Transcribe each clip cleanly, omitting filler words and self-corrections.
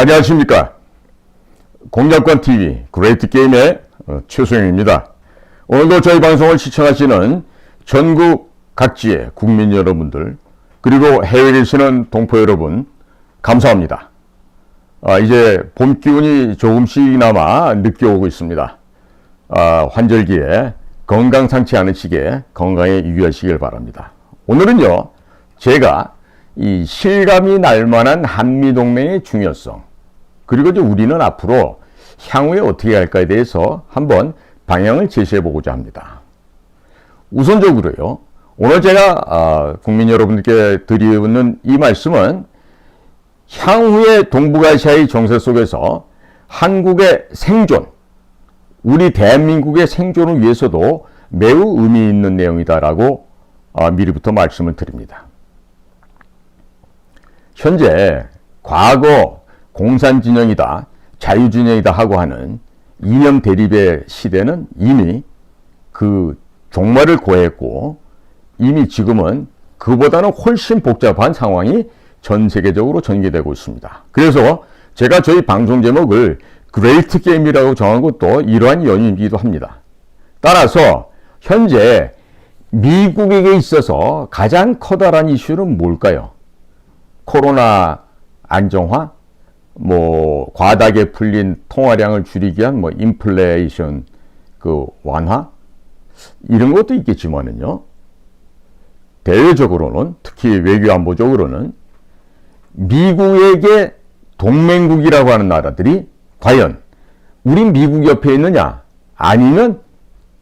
안녕하십니까. 공작관TV 그레이트 게임의 최소영입니다. 오늘도 저희 방송을 시청하시는 전국 각지의 국민 여러분들, 그리고 해외에 계시는 동포 여러분, 감사합니다. 이제 봄 기운이 조금씩이나마 느껴오고 있습니다. 환절기에 건강 상치 않으시게 건강에 유의하시길 바랍니다. 오늘은요, 제가 이 실감이 날 만한 한미동맹의 중요성, 그리고 이제 우리는 앞으로 향후에 어떻게 할까에 대해서 한번 방향을 제시해 보고자 합니다. 우선적으로요, 오늘 제가 국민 여러분들께 드리는 이 말씀은 향후의 동북아시아의 정세 속에서 한국의 생존, 우리 대한민국의 생존을 위해서도 매우 의미 있는 내용이다라고 미리부터 말씀을 드립니다. 현재 과거 공산진영이다, 자유진영이다 하고 하는 이념 대립의 시대는 이미 그 종말을 고했고, 이미 지금은 그보다는 훨씬 복잡한 상황이 전 세계적으로 전개되고 있습니다. 그래서 제가 저희 방송 제목을 그레이트 게임이라고 정한 것도 이러한 연유이기도 합니다. 따라서 현재 미국에게 있어서 가장 커다란 이슈는 뭘까요? 코로나 안정화, 과다하게 풀린 통화량을 줄이기 위한 인플레이션 완화, 이런 것도 있겠지만은요, 대외적으로는, 특히 외교 안보적으로는 미국에게 동맹국이라고 하는 나라들이 과연 우리 미국 옆에 있느냐, 아니면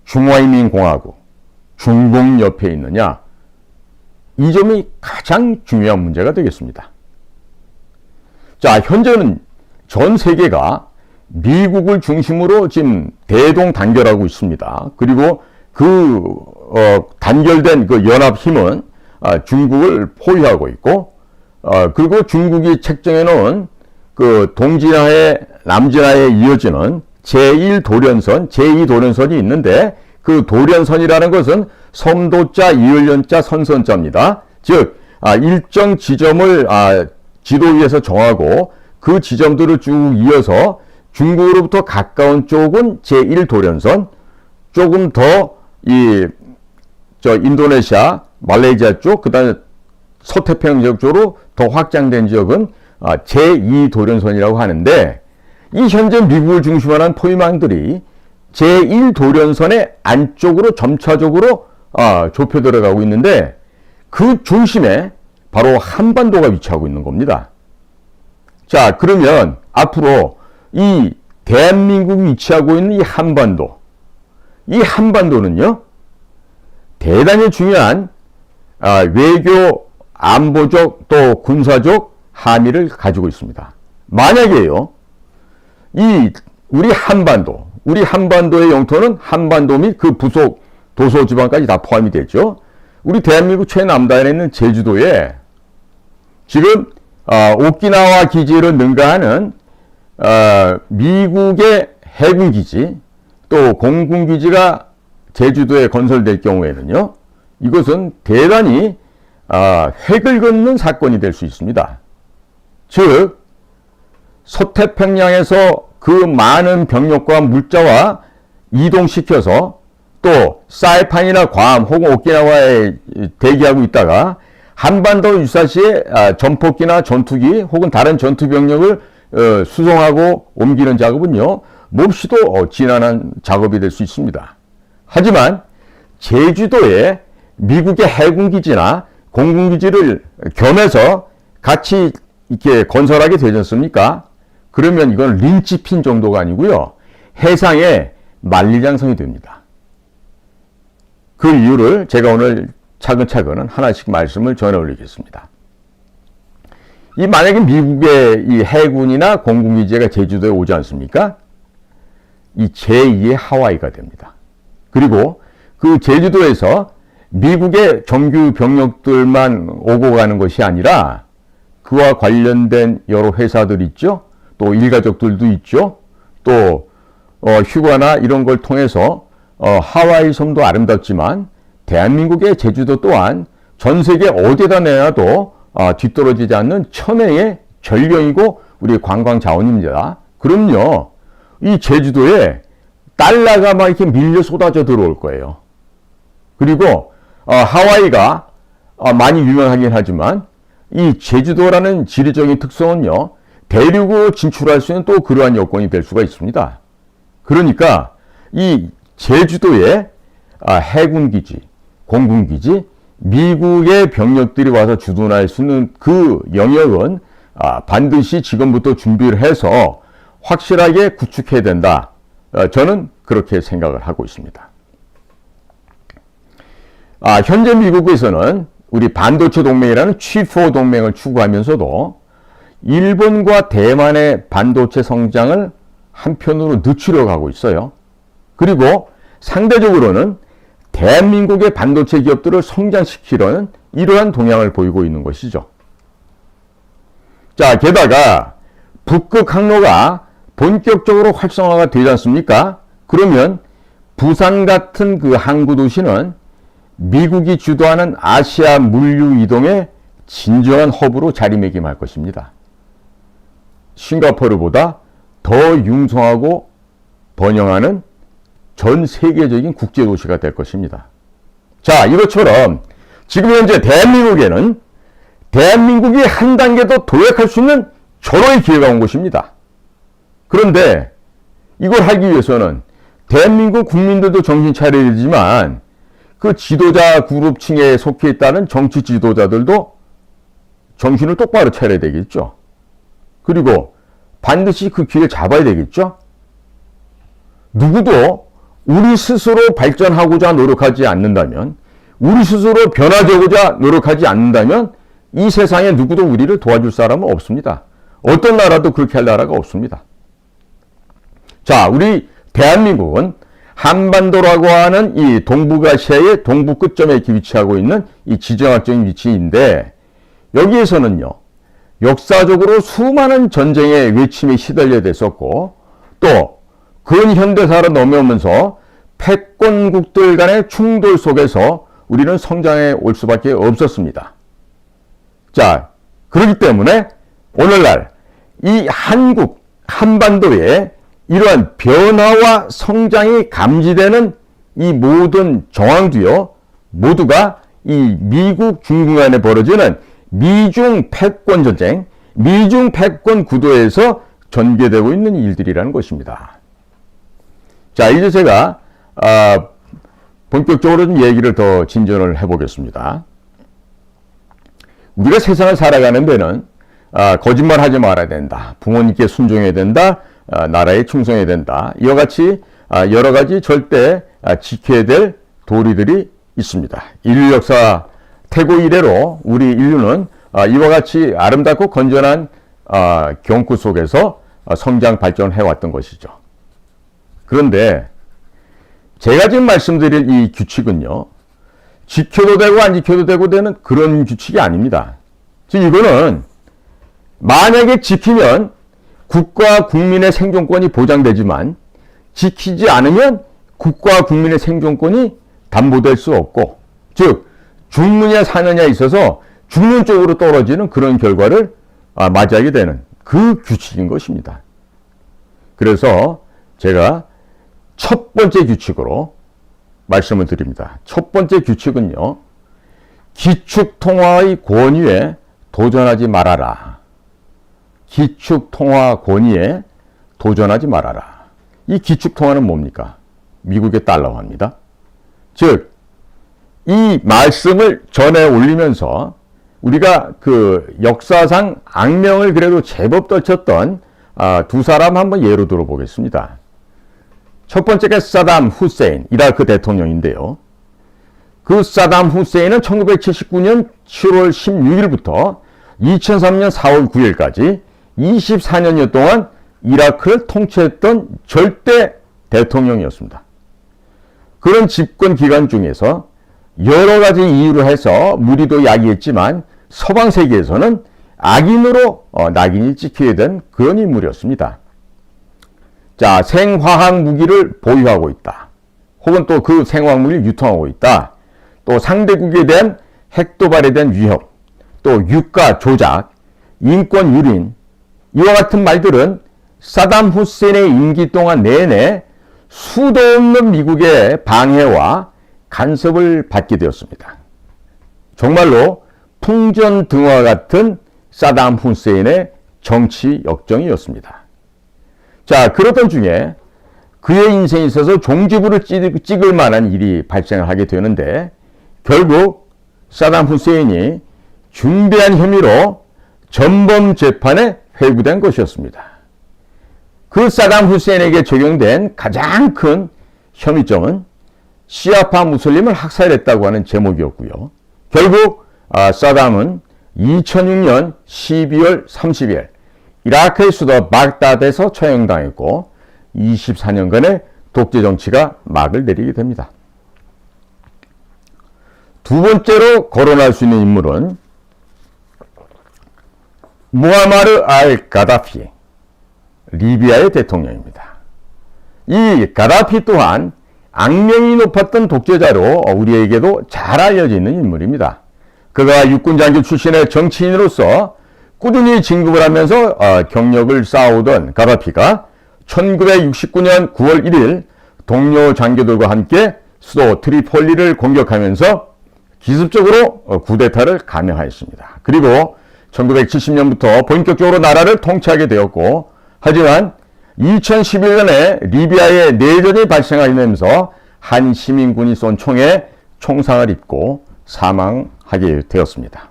중화인민공화국, 중공 옆에 있느냐, 이 점이 가장 중요한 문제가 되겠습니다. 자, 현재는 전 세계가 미국을 중심으로 지금 대동단결하고 있습니다. 그리고 단결된 그 연합힘은 중국을 포위하고 있고, 그리고 중국이 책정해 놓은 그 동진하에 남진하에 이어지는 제1도련선, 제2도련선이 있는데, 그 도련선이라는 것은 섬도자, 이을련자, 선선자입니다. 즉, 일정 지점을 지도 위에서 정하고 그 지점들을 쭉 이어서 중국으로부터 가까운 쪽은 제1도련선, 조금 더 인도네시아, 말레이시아 쪽, 그 다음에 서태평양 지역 쪽으로 더 확장된 지역은 제2도련선이라고 하는데, 이 현재 미국을 중심으로 한 포위망들이 제1도련선의 안쪽으로 점차적으로 좁혀 들어가고 있는데, 그 중심에 바로 한반도가 위치하고 있는 겁니다. 자, 그러면 앞으로 이 대한민국이 위치하고 있는 이 한반도는요, 대단히 중요한 외교, 안보적, 또 군사적 함의를 가지고 있습니다. 만약에요, 우리 한반도의 영토는 한반도 및 그 부속 도서지방까지 다 포함이 되죠. 우리 대한민국 최남단에 있는 제주도에 지금 오키나와 기지를 능가하는 미국의 해군기지, 또 공군기지가 제주도에 건설될 경우에는요, 이것은 대단히 획을 긋는 사건이 될 수 있습니다. 즉, 서태평양에서 그 많은 병력과 물자와 이동시켜서 또 사이판이나 괌 혹은 오키나와에 대기하고 있다가 한반도 유사시에 전폭기나 전투기 혹은 다른 전투병력을 수송하고 옮기는 작업은요, 몹시도 지난한 작업이 될 수 있습니다. 하지만 제주도에 미국의 해군기지나 공군기지를 겸해서 같이 이렇게 건설하게 되지 않습니까? 그러면 이건 린치핀 정도가 아니고요, 해상의 만리장성이 됩니다. 그 이유를 제가 오늘 차근차근 하나씩 말씀을 전해 올리겠습니다. 만약에 미국의 이 해군이나 공군기지가 제주도에 오지 않습니까? 이 제2의 하와이가 됩니다. 그리고 그 제주도에서 미국의 정규 병력들만 오고 가는 것이 아니라 그와 관련된 여러 회사들 있죠. 또 일가족들도 있죠. 또 휴가나 이런 걸 통해서 하와이 섬도 아름답지만 대한민국의 제주도 또한 전 세계 어디에다 내놔도 뒤떨어지지 않는 천혜의 전령이고 우리 관광 자원입니다. 그럼요. 이 제주도에 달러가 막 이렇게 밀려 쏟아져 들어올 거예요. 그리고 하와이가 많이 유명하긴 하지만 이 제주도라는 지리적인 특성은요. 대륙으로 진출할 수 있는 또 그러한 여건이 될 수가 있습니다. 그러니까 이 제주도에 해군기지, 공군기지, 미국의 병력들이 와서 주둔할 수 있는 그 영역은 반드시 지금부터 준비를 해서 확실하게 구축해야 된다. 저는 그렇게 생각을 하고 있습니다. 현재 미국에서는 우리 반도체 동맹이라는 G4 동맹을 추구하면서도 일본과 대만의 반도체 성장을 한편으로 늦추려고 하고 있어요. 그리고 상대적으로는 대한민국의 반도체 기업들을 성장시키려는 이러한 동향을 보이고 있는 것이죠. 자, 게다가 북극 항로가 본격적으로 활성화가 되지 않습니까? 그러면 부산 같은 그 항구 도시는 미국이 주도하는 아시아 물류 이동의 진정한 허브로 자리매김할 것입니다. 싱가포르보다 더 융성하고 번영하는 전 세계적인 국제도시가 될 것입니다. 자, 이것처럼 지금 현재 대한민국에는 대한민국이 한 단계 더 도약할 수 있는 절호의 기회가 온 것입니다. 그런데 이걸 하기 위해서는 대한민국 국민들도 정신 차려야 되지만 그 지도자 그룹층에 속해 있다는 정치 지도자들도 정신을 똑바로 차려야 되겠죠. 그리고 반드시 그 기회를 잡아야 되겠죠. 누구도 우리 스스로 발전하고자 노력하지 않는다면, 우리 스스로 변화되고자 노력하지 않는다면 이 세상에 누구도 우리를 도와줄 사람은 없습니다. 어떤 나라도 그렇게 할 나라가 없습니다. 자, 우리 대한민국은 한반도라고 하는 이 동북아시아의 동부 끝점에 위치하고 있는 이 지정학적인 위치인데, 여기에서는요, 역사적으로 수많은 전쟁의 외침에 시달려야 됐었고, 또 근현대사로 넘어오면서 패권국들 간의 충돌 속에서 우리는 성장해 올 수밖에 없었습니다. 자, 그렇기 때문에 오늘날 이 한반도에 이러한 변화와 성장이 감지되는 이 모든 정황도요, 모두가 이 미국 중국 간에 벌어지는 미중 패권 전쟁, 미중 패권 구도에서 전개되고 있는 일들이라는 것입니다. 자, 이제 제가 본격적으로 좀 얘기를 더 진전을 해보겠습니다. 우리가 세상을 살아가는 데는 거짓말하지 말아야 된다, 부모님께 순종해야 된다, 나라에 충성해야 된다, 이와 같이 여러 가지 절대 지켜야 될 도리들이 있습니다. 인류 역사 태고 이래로 우리 인류는 이와 같이 아름답고 건전한 경구 속에서 성장 발전해왔던 것이죠. 그런데 제가 지금 말씀드릴 이 규칙은요, 지켜도 되고 안 지켜도 되고 되는 그런 규칙이 아닙니다. 즉 이거는 만약에 지키면 국가 국민의 생존권이 보장되지만 지키지 않으면 국가 국민의 생존권이 담보될 수 없고, 즉 죽느냐 사느냐에 있어서 죽는 쪽으로 떨어지는 그런 결과를 맞이하게 되는 그 규칙인 것입니다. 그래서 제가 첫 번째 규칙으로 말씀을 드립니다. 첫 번째 규칙은요, 기축통화의 권위에 도전하지 말아라. 기축통화 권위에 도전하지 말아라. 이 기축통화는 뭡니까? 미국의 달러화입니다. 즉, 이 말씀을 전해 올리면서 우리가 그 역사상 악명을 그래도 제법 떨쳤던 두 사람 한번 예로 들어보겠습니다. 첫 번째가 사담 후세인, 이라크 대통령인데요. 그 사담 후세인은 1979년 7월 16일부터 2003년 4월 9일까지 24년여 동안 이라크를 통치했던 절대 대통령이었습니다. 그런 집권 기간 중에서 여러 가지 이유로 해서 무리도 야기했지만 서방 세계에서는 악인으로 낙인이 찍히게 된 그런 인물이었습니다. 자, 생화학 무기를 보유하고 있다. 혹은 또 그 생화학 무기를 유통하고 있다. 또 상대국에 대한 핵 도발에 대한 위협, 또 유가 조작, 인권 유린, 이와 같은 말들은 사담 후세인의 임기 동안 내내 수도 없는 미국의 방해와 간섭을 받게 되었습니다. 정말로 풍전등화 같은 사담 후세인의 정치 역정이었습니다. 자, 그러던 중에 그의 인생에 있어서 종지부를 찍을 만한 일이 발생을 하게 되는데 결국 사담 후세인이 중대한 혐의로 전범 재판에 회부된 것이었습니다. 그 사담 후세인에게 적용된 가장 큰 혐의점은 시아파 무슬림을 학살했다고 하는 제목이었고요. 결국 사담은 2006년 12월 30일 이라크의 수도 baghdad에서 처형당했고 24년간의 독재 정치가 막을 내리게 됩니다. 두 번째로 거론할 수 있는 인물은 무아마르 알 가다피, 리비아의 대통령입니다. 이 가다피 또한 악명이 높았던 독재자로 우리에게도 잘 알려져 있는 인물입니다. 그가 육군 장교 출신의 정치인으로서 꾸준히 진급을 하면서 경력을 쌓아오던 가다피가 1969년 9월 1일 동료 장교들과 함께 수도 트리폴리를 공격하면서 기습적으로 쿠데타를 감행하였습니다. 그리고 1970년부터 본격적으로 나라를 통치하게 되었고, 하지만 2011년에 리비아에 내전이 발생하면서 한 시민군이 쏜 총에 총상을 입고 사망하게 되었습니다.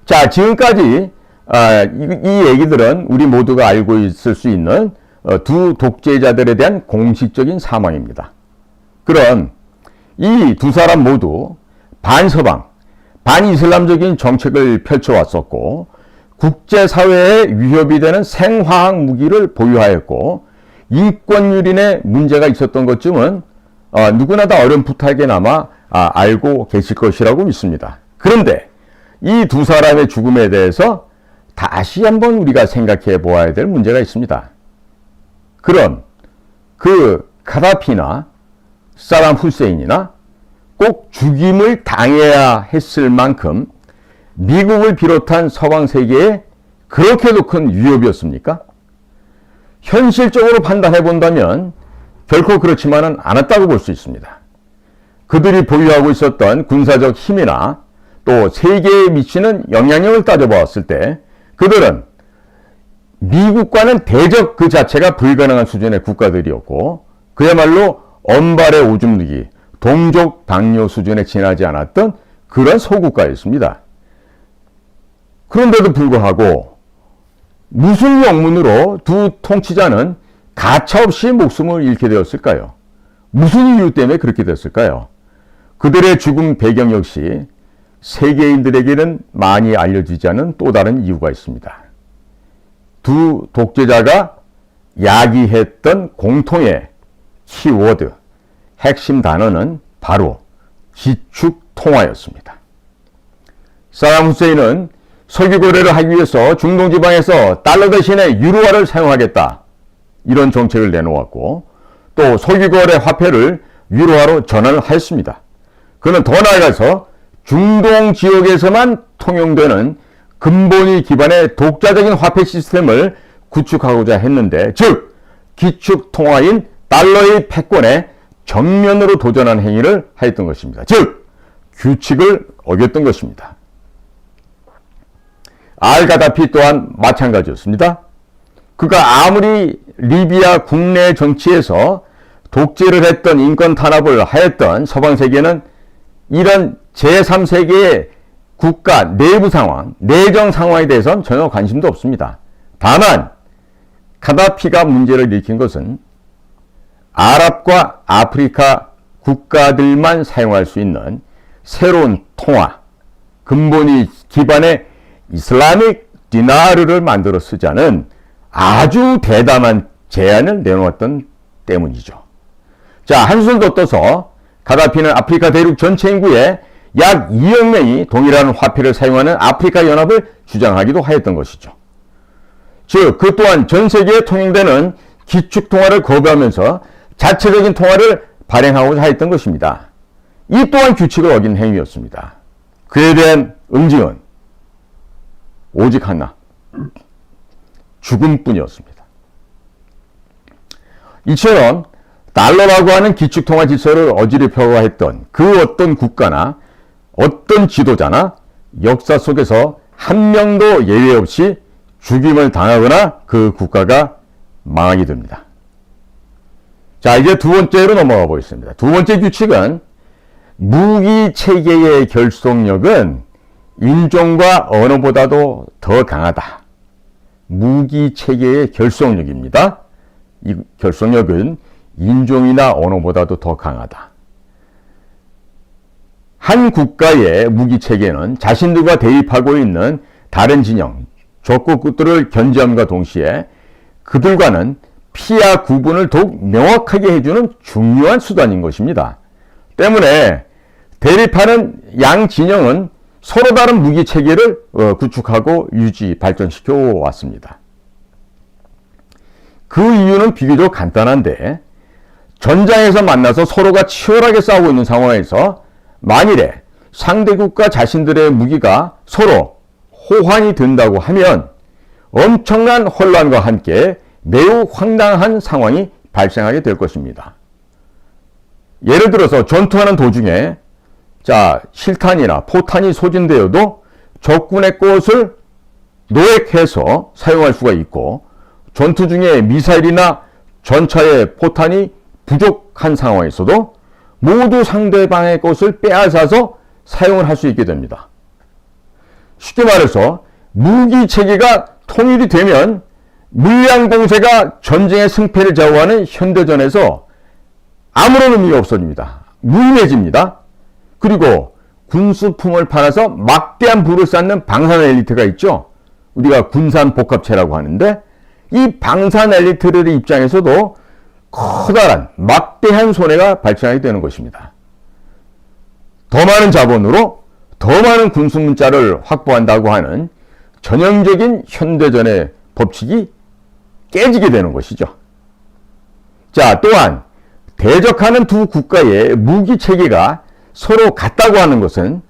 자, 지금까지 이 얘기들은 우리 모두가 알고 있을 수 있는 두 독재자들에 대한 공식적인 사망입니다. 그럼 이 두 사람 모두 반서방, 반이슬람적인 정책을 펼쳐왔었고 국제사회에 위협이 되는 생화학 무기를 보유하였고 인권유린에 문제가 있었던 것쯤은 누구나 다 어렴풋하게나마 알고 계실 것이라고 믿습니다. 그런데 이 두 사람의 죽음에 대해서 다시 한번 우리가 생각해 보아야 될 문제가 있습니다. 그럼 그 가다피나 사담 후세인이나 꼭 죽임을 당해야 했을 만큼 미국을 비롯한 서방 세계에 그렇게도 큰 위협이었습니까? 현실적으로 판단해 본다면 결코 그렇지만은 않았다고 볼 수 있습니다. 그들이 보유하고 있었던 군사적 힘이나 또 세계에 미치는 영향력을 따져보았을 때 그들은 미국과는 대적 그 자체가 불가능한 수준의 국가들이었고 그야말로 언발의 오줌 누기, 동족 당뇨 수준에 지나지 않았던 그런 소국가였습니다. 그런데도 불구하고 무슨 영문으로 두 통치자는 가차없이 목숨을 잃게 되었을까요? 무슨 이유 때문에 그렇게 됐을까요? 그들의 죽음 배경 역시 세계인들에게는 많이 알려지지 않은 또 다른 이유가 있습니다. 두 독재자가 야기했던 공통의 키워드, 핵심 단어는 바로 기축통화였습니다. 사담 후세인은 석유 거래를 하기 위해서 중동 지방에서 달러 대신에 유로화를 사용하겠다. 이런 정책을 내놓았고 또 석유 거래 화폐를 유로화로 전환을 하였습니다. 그는 더 나아가서 중동 지역에서만 통용되는 근본위 기반의 독자적인 화폐 시스템을 구축하고자 했는데, 즉 기축통화인 달러의 패권에 정면으로 도전한 행위를 하였던 것입니다. 즉 규칙을 어겼던 것입니다. 알가다피 또한 마찬가지였습니다. 그가 아무리 리비아 국내 정치에서 독재를 했던 인권 탄압을 하였던 서방 세계는 이런 제3세계의 국가 내부 상황, 내정 상황에 대해서는 전혀 관심도 없습니다. 다만 가다피가 문제를 일으킨 것은 아랍과 아프리카 국가들만 사용할 수 있는 새로운 통화, 근본이 기반의 이슬라믹 디나르를 만들어 쓰자는 아주 대담한 제안을 내놓았던 때문이죠. 자, 한술 더 떠서 가다피는 아프리카 대륙 전체 인구의 약 2억 명이 동일한 화폐를 사용하는 아프리카 연합을 주장하기도 하였던 것이죠. 즉, 그 또한 전 세계에 통용되는 기축통화를 거부하면서 자체적인 통화를 발행하고자 하였던 것입니다. 이 또한 규칙을 어긴 행위였습니다. 그에 대한 응징은 오직 하나, 죽음뿐이었습니다. 이처럼 달러라고 하는 기축통화 질서를 어지럽혀고 했던 그 어떤 국가나 어떤 지도자나 역사 속에서 한 명도 예외 없이 죽임을 당하거나 그 국가가 망하게 됩니다. 자, 이제 두 번째로 넘어가 보겠습니다. 두 번째 규칙은 무기 체계의 결속력은 인종과 언어보다도 더 강하다. 무기 체계의 결속력입니다. 이 결속력은 인종이나 언어보다도 더 강하다. 한 국가의 무기 체계는 자신들과 대립하고 있는 다른 진영, 적국들을 견제함과 동시에 그들과는 피하 구분을 더욱 명확하게 해주는 중요한 수단인 것입니다. 때문에 대립하는 양 진영은 서로 다른 무기 체계를 구축하고 발전시켜 왔습니다. 그 이유는 비교적 간단한데, 전장에서 만나서 서로가 치열하게 싸우고 있는 상황에서 만일에 상대국과 자신들의 무기가 서로 호환이 된다고 하면 엄청난 혼란과 함께 매우 황당한 상황이 발생하게 될 것입니다. 예를 들어서 전투하는 도중에 실탄이나 포탄이 소진되어도 적군의 것을 노획해서 사용할 수가 있고, 전투 중에 미사일이나 전차의 포탄이 부족한 상황에서도 모두 상대방의 것을 빼앗아서 사용을 할 수 있게 됩니다. 쉽게 말해서 무기 체계가 통일이 되면 물량 공세가 전쟁의 승패를 좌우하는 현대전에서 아무런 의미가 없어집니다. 무의미해집니다. 그리고 군수품을 팔아서 막대한 부를 쌓는 방산 엘리트가 있죠. 우리가 군산 복합체라고 하는데, 이 방산 엘리트들의 입장에서도 커다란 막대한 손해가 발생하게 되는 것입니다. 더 많은 자본으로 더 많은 군수 문자를 확보한다고 하는 전형적인 현대전의 법칙이 깨지게 되는 것이죠. 자, 또한 대적하는 두 국가의 무기 체계가 서로 같다고 하는 것은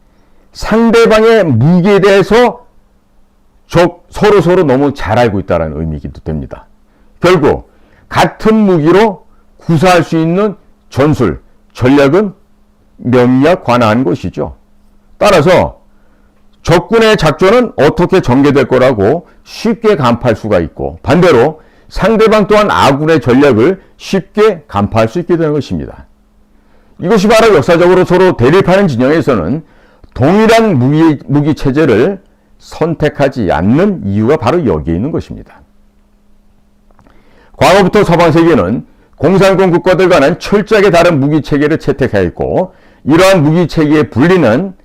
상대방의 무기에 대해서 서로 너무 잘 알고 있다는 의미이기도 됩니다. 결국 같은 무기로 구사할 수 있는 전술, 전략은 명리와 관한 것이죠. 따라서 적군의 작전은 어떻게 전개될 거라고 쉽게 간파할 수가 있고, 반대로 상대방 또한 아군의 전략을 쉽게 간파할 수 있게 되는 것입니다. 이것이 바로 역사적으로 서로 대립하는 진영에서는 동일한 무기 체제를 선택하지 않는 이유가 바로 여기에 있는 것입니다. 과거부터 서방 세계는 공산권 국가들과는 철저하게 다른 무기 체계를 채택하였고, 이러한 무기 체계의 분리는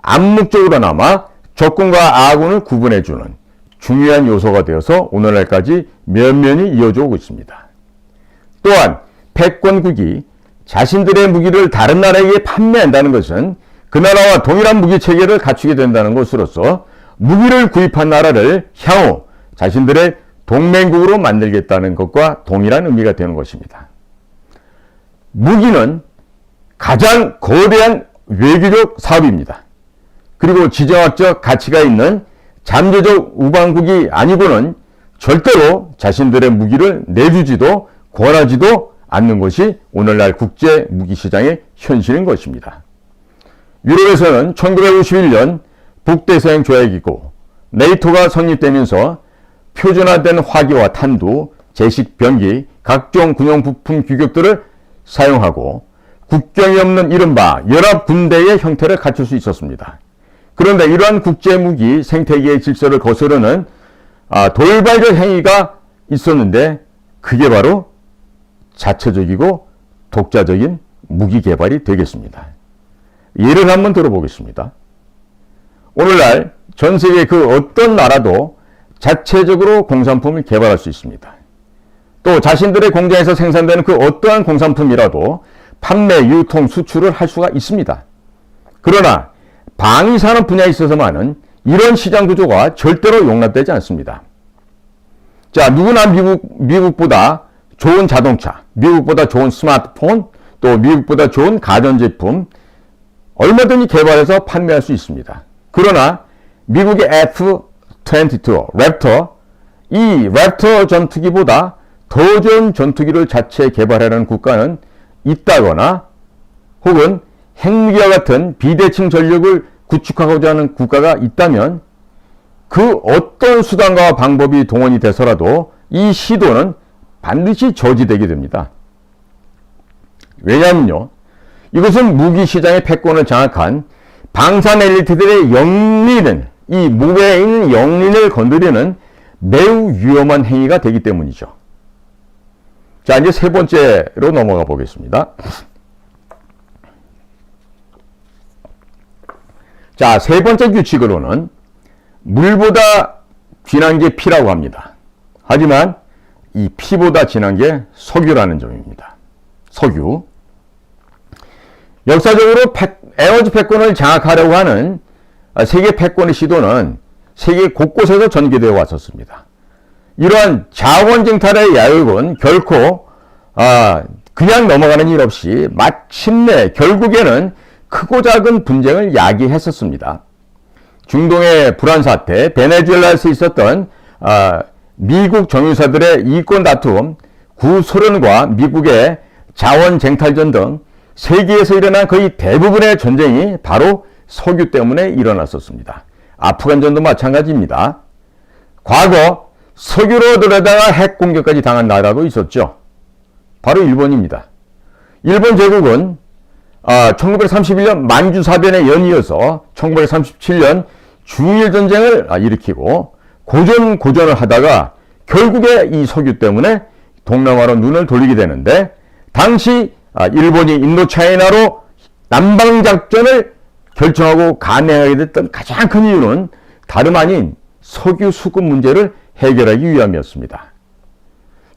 암묵적으로나마 적군과 아군을 구분해주는 중요한 요소가 되어서 오늘날까지 면면이 이어져 오고 있습니다. 또한 패권국이 자신들의 무기를 다른 나라에게 판매한다는 것은 그 나라와 동일한 무기 체계를 갖추게 된다는 것으로서 무기를 구입한 나라를 향후 자신들의 동맹국으로 만들겠다는 것과 동일한 의미가 되는 것입니다. 무기는 가장 거대한 외교적 사업입니다. 그리고 지정학적 가치가 있는 잠재적 우방국이 아니고는 절대로 자신들의 무기를 내주지도 권하지도 않는 것이 오늘날 국제 무기시장의 현실인 것입니다. 유럽에서는 1951년 북대서양 조약이고 네이토가 성립되면서 표준화된 화기와 탄두, 제식 병기, 각종 군용 부품 규격들을 사용하고 국경이 없는 이른바 연합군대의 형태를 갖출 수 있었습니다. 그런데 이러한 국제무기 생태계의 질서를 거스르는 돌발적 행위가 있었는데, 그게 바로 자체적이고 독자적인 무기 개발이 되겠습니다. 예를 한번 들어보겠습니다. 오늘날 전 세계 그 어떤 나라도 자체적으로 공산품을 개발할 수 있습니다. 또 자신들의 공장에서 생산되는 그 어떠한 공산품이라도 판매, 유통, 수출을 할 수가 있습니다. 그러나 방위산업 분야에 있어서만은 이런 시장 구조가 절대로 용납되지 않습니다. 자, 누구나 미국보다 좋은 자동차, 미국보다 좋은 스마트폰, 또 미국보다 좋은 가전제품 얼마든지 개발해서 판매할 수 있습니다. 그러나 미국의 F-22 랩터, 이 랩터 전투기보다 더 좋은 전투기를 자체 개발하려는 국가는 있다거나 혹은 핵무기와 같은 비대칭 전력을 구축하고자 하는 국가가 있다면 그 어떤 수단과 방법이 동원이 돼서라도 이 시도는 반드시 저지되게 됩니다. 왜냐하면요, 이것은 무기 시장의 패권을 장악한 방산 엘리트들의 영리는, 이 목에 있는 영린을 건드리는 매우 위험한 행위가 되기 때문이죠. 자, 이제 세 번째로 넘어가 보겠습니다. 자, 세 번째 규칙으로는 물보다 진한 게 피라고 합니다. 하지만 이 피보다 진한 게 석유라는 점입니다. 석유. 역사적으로 에너지 패권을 장악하려고 하는 세계 패권의 시도는 세계 곳곳에서 전개되어 왔었습니다. 이러한 자원 쟁탈의 야욕은 결코 그냥 넘어가는 일 없이 마침내 결국에는 크고 작은 분쟁을 야기했었습니다. 중동의 불안 사태, 베네수엘라에서 있었던 미국 정유사들의 이권 다툼, 구소련과 미국의 자원 쟁탈전 등 세계에서 일어난 거의 대부분의 전쟁이 바로 석유 때문에 일어났었습니다. 아프간전도 마찬가지입니다. 과거 석유로 들여다가 핵 공격까지 당한 나라도 있었죠. 바로 일본입니다. 일본 제국은 1931년 만주사변에 연이어서 1937년 중일전쟁을 일으키고 고전을 하다가 결국에 이 석유 때문에 동남아로 눈을 돌리게 되는데, 당시 일본이 인도차이나로 남방작전을 결정하고 간행하게 됐던 가장 큰 이유는 다름 아닌 석유 수급 문제를 해결하기 위함이었습니다.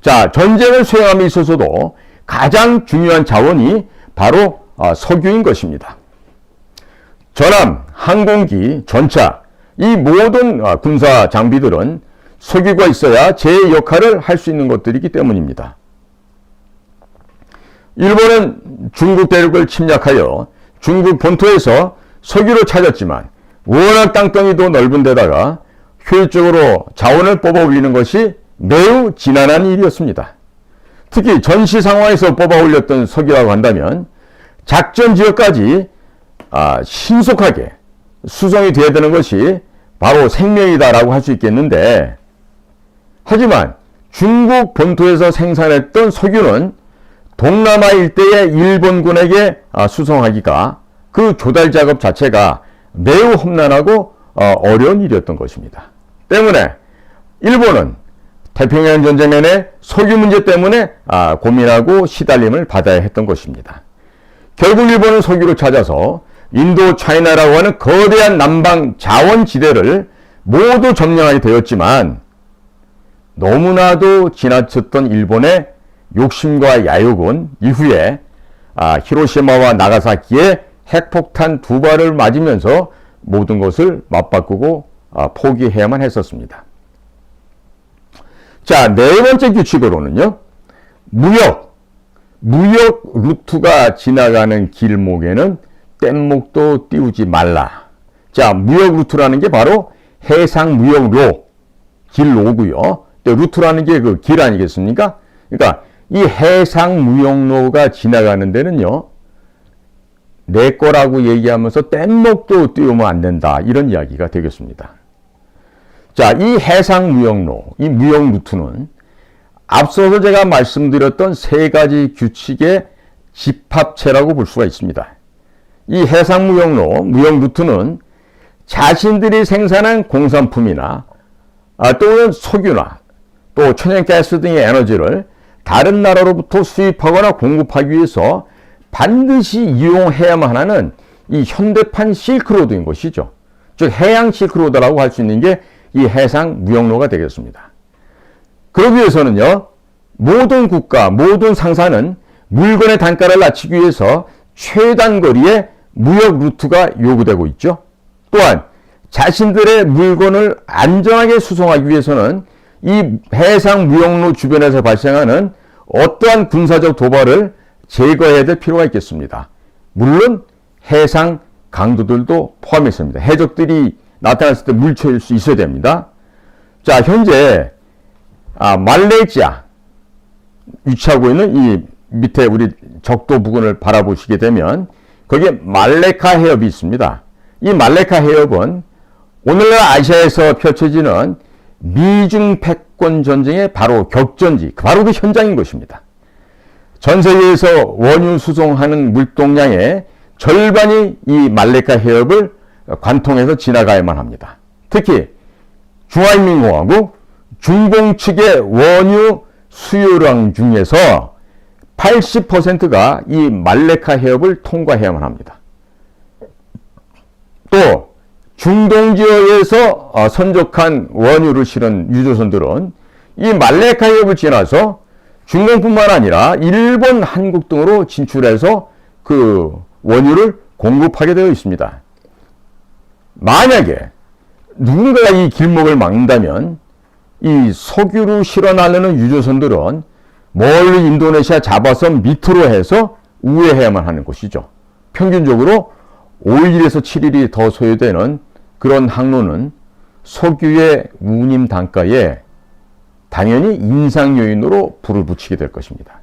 자, 전쟁을 수행함에 있어서도 가장 중요한 자원이 바로 석유인 것입니다. 전함, 항공기, 전차, 이 모든 군사 장비들은 석유가 있어야 제 역할을 할 수 있는 것들이기 때문입니다. 일본은 중국 대륙을 침략하여 중국 본토에서 석유를 찾았지만 워낙 땅덩이도 넓은 데다가 효율적으로 자원을 뽑아 올리는 것이 매우 지난한 일이었습니다. 특히 전시 상황에서 뽑아 올렸던 석유라고 한다면 작전 지역까지 신속하게 수송이 되어야 되는 것이 바로 생명이다라고 할 수 있겠는데, 하지만 중국 본토에서 생산했던 석유는 동남아 일대의 일본군에게 수송하기가, 그 조달 작업 자체가 매우 험난하고 어려운 일이었던 것입니다. 때문에 일본은 태평양 전쟁 내내 석유 문제 때문에 고민하고 시달림을 받아야 했던 것입니다. 결국 일본은 석유를 찾아서 인도 차이나라고 하는 거대한 남방 자원지대를 모두 점령하게 되었지만, 너무나도 지나쳤던 일본의 욕심과 야욕은 이후에 히로시마와 나가사키에 핵폭탄 2발을 맞으면서 모든 것을 맞바꾸고 포기해야만 했었습니다. 자, 네 번째 규칙으로는요, 무역 루트가 지나가는 길목에는 뗏목도 띄우지 말라. 자, 무역 루트라는 게 바로 해상 무역로, 길로고요. 루트라는 게 그 길 아니겠습니까? 그러니까 이 해상 무역로가 지나가는 데는요, 내 거라고 얘기하면서 뗏목도 띄우면 안 된다, 이런 이야기가 되겠습니다. 자, 이 해상 무역로, 이 무역 루트는 앞서서 제가 말씀드렸던 세 가지 규칙의 집합체라고 볼 수가 있습니다. 이 해상 무역로, 무역 루트는 자신들이 생산한 공산품이나 또는 석유나 또 천연가스 등의 에너지를 다른 나라로부터 수입하거나 공급하기 위해서 반드시 이용해야만 하는 이 현대판 실크로드인 것이죠. 즉 해양 실크로드라고 할 수 있는 게 이 해상 무역로가 되겠습니다. 그러기 위해서는요, 모든 국가, 모든 상사는 물건의 단가를 낮추기 위해서 최단 거리의 무역 루트가 요구되고 있죠. 또한 자신들의 물건을 안전하게 수송하기 위해서는 이 해상 무역로 주변에서 발생하는 어떠한 군사적 도발을 제거해야 될 필요가 있겠습니다. 물론 해상 강도들도 포함했습니다. 해적들이 나타났을 때 물초일 수 있어야 됩니다. 자, 현재 말레이시아 위치하고 있는 이 밑에 우리 적도 부근을 바라보시게 되면 거기에 말레카 해협이 있습니다. 이 말레카 해협은 오늘날 아시아에서 펼쳐지는 미중 패권 전쟁의 바로 격전지, 바로 그 현장인 것입니다. 전 세계에서 원유 수송하는 물동량의 절반이 이 말레카 해협을 관통해서 지나가야만 합니다. 특히 중화인민공화국 중공 측의 원유 수요량 중에서 80%가 이 말레카 해협을 통과해야만 합니다. 또 중동 지역에서 선적한 원유를 실은 유조선들은 이 말레카 해협을 지나서 중공뿐만 아니라 일본, 한국 등으로 진출해서 그 원유를 공급하게 되어 있습니다. 만약에 누군가가 이 길목을 막는다면 이 석유를 실어 나르는 유조선들은 멀리 인도네시아 자바섬 밑으로 해서 우회해야만 하는 것이죠. 평균적으로 5일에서 7일이 더 소요되는 그런 항로는 석유의 운임 단가에 당연히 인상 요인으로 불을 붙이게 될 것입니다.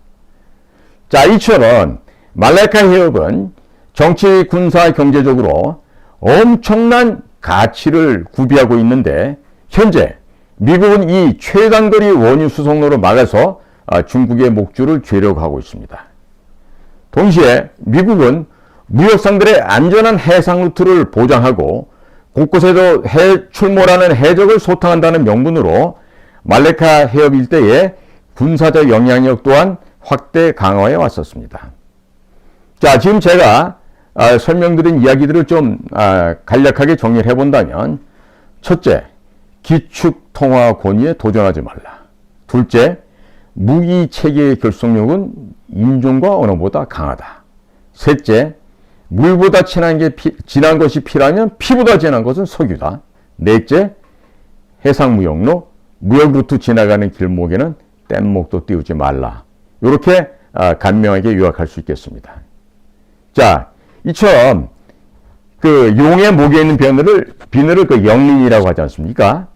자, 이처럼 말레카 해협은 정치, 군사, 경제적으로 엄청난 가치를 구비하고 있는데 현재 미국은 이 최단거리 원유 수송로를 막아서 중국의 목줄을 죄려고 하고 있습니다. 동시에 미국은 무역상들의 안전한 해상 루트를 보장하고 곳곳에도 출몰하는 해적을 소탕한다는 명분으로 말레카 해협 일대의 군사적 영향력 또한 확대 강화해 왔었습니다. 자, 지금 제가 설명드린 이야기들을 좀 간략하게 정리를 해본다면, 첫째, 기축 통화 권위에 도전하지 말라. 둘째, 무기 체계의 결속력은 인종과 언어보다 강하다. 셋째, 물보다 진한 것이 피라면 피보다 진한 것은 석유다. 넷째, 해상무역로, 무역루트 지나가는 길목에는 뗏목도 띄우지 말라. 이렇게 간명하게 요약할 수 있겠습니다. 자, 이처럼 그 용의 목에 있는 비늘을 그 영린이라고 하지 않습니까?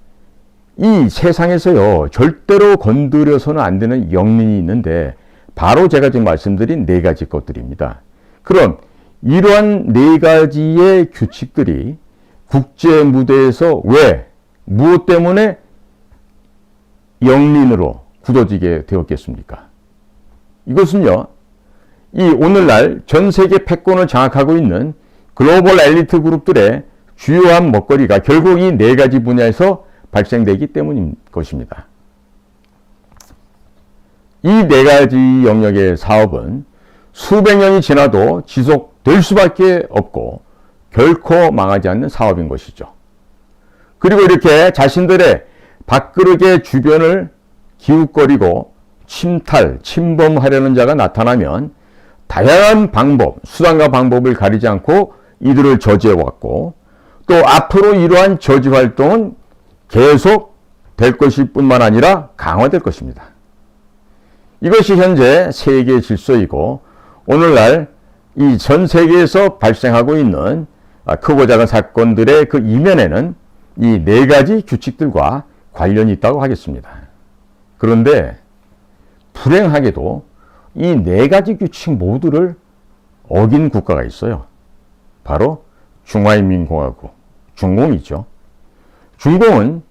이 세상에서요, 절대로 건드려서는 안 되는 영린이 있는데 바로 제가 지금 말씀드린 네 가지 것들입니다. 그럼 이러한 네 가지의 규칙들이 국제 무대에서 왜, 무엇 때문에 영린으로 굳어지게 되었겠습니까? 이것은요, 이 오늘날 전 세계 패권을 장악하고 있는 글로벌 엘리트 그룹들의 주요한 먹거리가 결국 이 네 가지 분야에서 발생되기 때문인 것입니다. 이 네 가지 영역의 사업은 수백 년이 지나도 지속될 수밖에 없고 결코 망하지 않는 사업인 것이죠. 그리고 이렇게 자신들의 밥그릇의 주변을 기웃거리고 침범하려는 자가 나타나면 다양한 방법, 수단과 방법을 가리지 않고 이들을 저지해왔고 또 앞으로 이러한 저지 활동은 계속 될 것일 뿐만 아니라 강화될 것입니다. 이것이 현재 세계 질서이고 오늘날 이 전 세계에서 발생하고 있는 크고 작은 사건들의 그 이면에는 이 네 가지 규칙들과 관련이 있다고 하겠습니다. 그런데 불행하게도 이 네 가지 규칙 모두를 어긴 국가가 있어요. 바로 중화인민공화국, 중공이죠. 중공은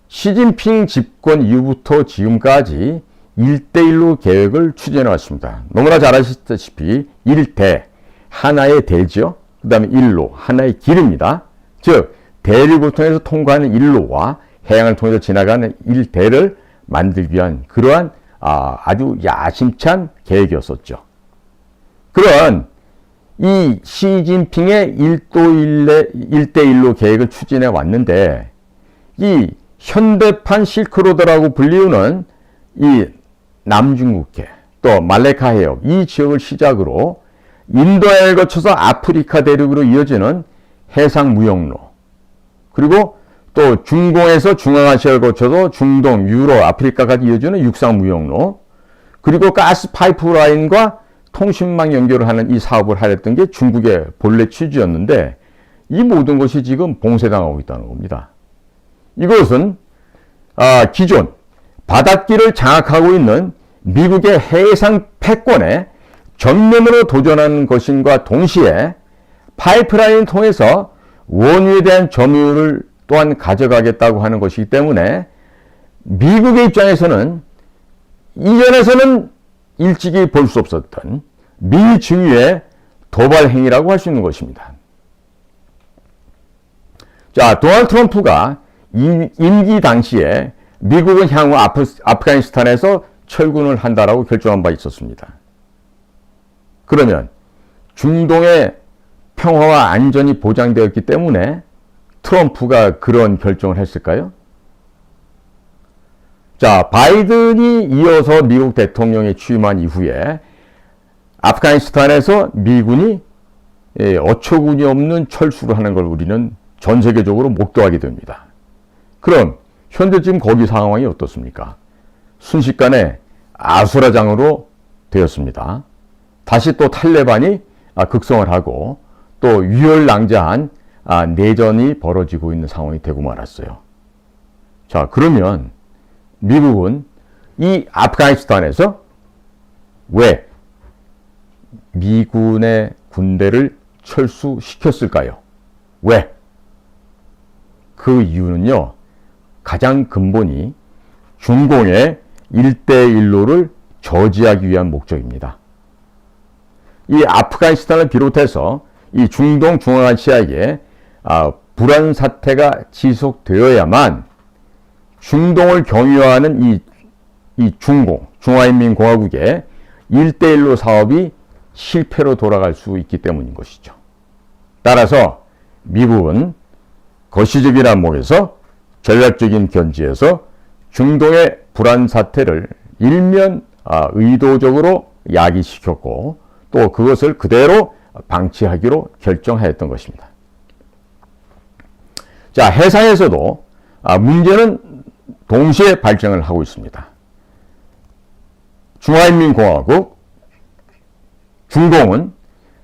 시진핑 집권 이후부터 지금까지 1대1로 계획을 추진해 왔습니다. 너무나 잘 아시다시피 1대, 하나의 대죠. 그 다음에 일로, 하나의 길입니다. 즉 대륙을 통해서 통과하는 일로와 해양을 통해서 지나가는 일대를 만들기 위한 그러한 아주 야심찬 계획이었었죠. 그런 이 시진핑의 1대1로 계획을 추진해 왔는데 이 현대판 실크로드라고 불리우는 이 남중국해 또 말레카 해협 이 지역을 시작으로 인도양을 거쳐서 아프리카 대륙으로 이어지는 해상 무역로 그리고 또 중공에서 중앙아시아를 거쳐서 중동, 유럽, 아프리카까지 이어지는 육상 무역로 그리고 가스 파이프라인과 통신망 연결을 하는 이 사업을 하랬던 게 중국의 본래 취지였는데 이 모든 것이 지금 봉쇄당하고 있다는 겁니다. 이것은 기존 바닷길을 장악하고 있는 미국의 해상 패권에 전면으로 도전하는 것인과 동시에 파이프라인을 통해서 원유에 대한 점유율을 또한 가져가겠다고 하는 것이기 때문에 미국의 입장에서는 이전에서는 일찍이 볼 수 없었던 미 증유의 도발 행위라고 할 수 있는 것입니다. 자, 도널드 트럼프가 임기 당시에 미국은 향후 아프가니스탄에서 철군을 한다라고 결정한 바 있었습니다. 그러면 중동의 평화와 안전이 보장되었기 때문에 트럼프가 그런 결정을 했을까요? 자, 바이든이 이어서 미국 대통령에 취임한 이후에 아프가니스탄에서 미군이 어처구니 없는 철수를 하는 걸 우리는 전 세계적으로 목도하게 됩니다. 그럼 현재 지금 거기 상황이 어떻습니까? 순식간에 아수라장으로 되었습니다. 다시 또 탈레반이 극성을 하고 또 유혈낭자한 내전이 벌어지고 있는 상황이 되고 말았어요. 자, 그러면 미국은 이 아프가니스탄에서 왜 미군의 군대를 철수시켰을까요? 왜? 그 이유는요, 가장 근본이 중공의 1대1로를 저지하기 위한 목적입니다. 이 아프가니스탄을 비롯해서 이 중동 중앙아시아에 불안 사태가 지속되어야만 중동을 경유하는 이 중공, 중화인민공화국의 1대1로 사업이 실패로 돌아갈 수 있기 때문인 것이죠. 따라서 미국은 거시적인 안목에서 전략적인 견지에서 중동의 불안 사태를 일면 의도적으로 야기시켰고 또 그것을 그대로 방치하기로 결정하였던 것입니다. 자, 해상에서도 문제는 동시에 발생을 하고 있습니다. 중화인민공화국, 중공은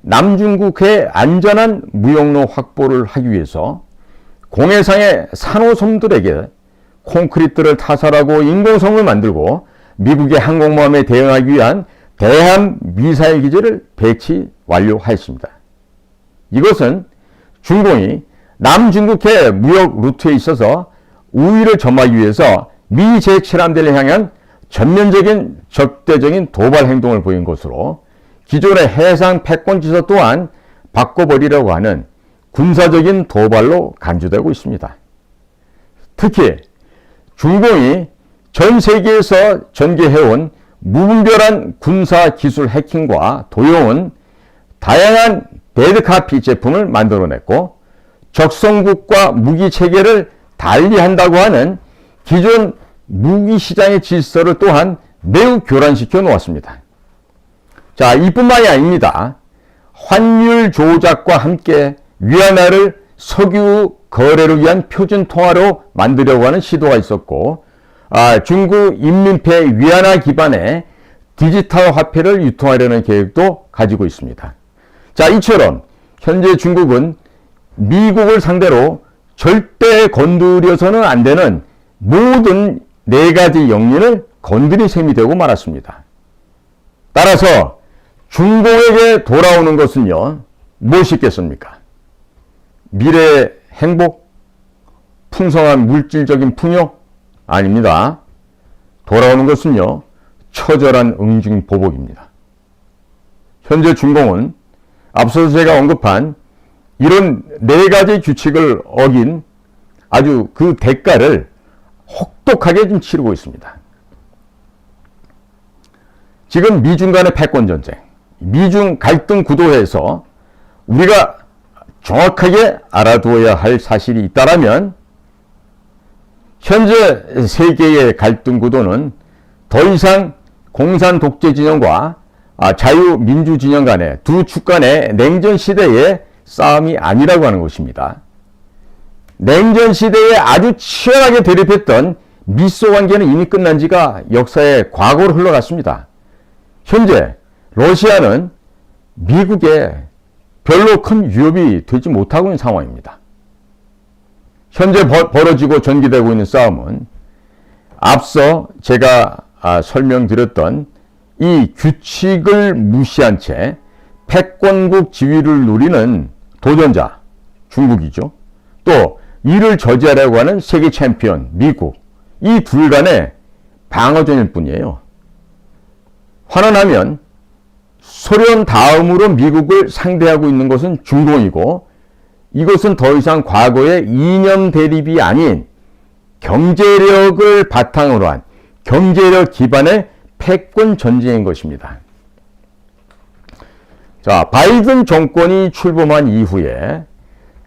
남중국해의 안전한 무역로 확보를 하기 위해서 공해상의 산호섬들에게 콘크리트를 타설하고 인공섬을 만들고 미국의 항공모함에 대응하기 위한 대함 미사일 기지를 배치 완료하였습니다. 이것은 중공이 남중국해 무역 루트에 있어서 우위를 점하기 위해서 미 제7함대를 향한 전면적인 적대적인 도발 행동을 보인 것으로 기존의 해상 패권 지서 또한 바꿔버리려고 하는 군사적인 도발로 간주되고 있습니다. 특히 중공이 전 세계에서 전개해온 무분별한 군사 기술 해킹과 도용은 다양한 데드카피 제품을 만들어냈고 적성국과 무기 체계를 달리한다고 하는 기존 무기 시장의 질서를 또한 매우 교란시켜 놓았습니다. 자, 이뿐만이 아닙니다. 환율 조작과 함께 위안화를 석유 거래를 위한 표준 통화로 만들려고 하는 시도가 있었고 중국 인민폐 위안화 기반의 디지털 화폐를 유통하려는 계획도 가지고 있습니다. 자, 이처럼 현재 중국은 미국을 상대로 절대 건드려서는 안 되는 모든 4가지 영린을 건드린 셈이 되고 말았습니다. 따라서 중공에게 돌아오는 것은요, 무엇이겠습니까? 미래의 행복? 풍성한 물질적인 풍요? 아닙니다. 돌아오는 것은요, 처절한 응징보복입니다. 현재 중공은 앞서서 제가 언급한 이런 4가지 규칙을 어긴 아주 그 대가를 혹독하게 좀 치르고 있습니다. 지금 미중 간의 패권전쟁, 미중 갈등 구도에서 우리가 정확하게 알아두어야 할 사실이 있다면 현재 세계의 갈등 구도는 더 이상 공산 독재 진영과 자유민주 진영 간의 두 축 간의 냉전 시대의 싸움이 아니라고 하는 것입니다. 냉전 시대에 아주 치열하게 대립했던 미소 관계는 이미 끝난 지가 역사의 과거로 흘러갔습니다. 현재 러시아는 미국에 별로 큰 위협이 되지 못하고 있는 상황입니다. 현재 벌어지고 전개되고 있는 싸움은 앞서 제가 설명드렸던 이 규칙을 무시한 채 패권국 지위를 누리는 도전자, 중국이죠. 또 이를 저지하려고 하는 세계 챔피언, 미국. 이 둘 간의 방어전일 뿐이에요. 환원하면 소련 다음으로 미국을 상대하고 있는 것은 중공이고, 이것은 더 이상 과거의 이념 대립이 아닌 경제력을 바탕으로 한 경제력 기반의 패권 전쟁인 것입니다. 자, 바이든 정권이 출범한 이후에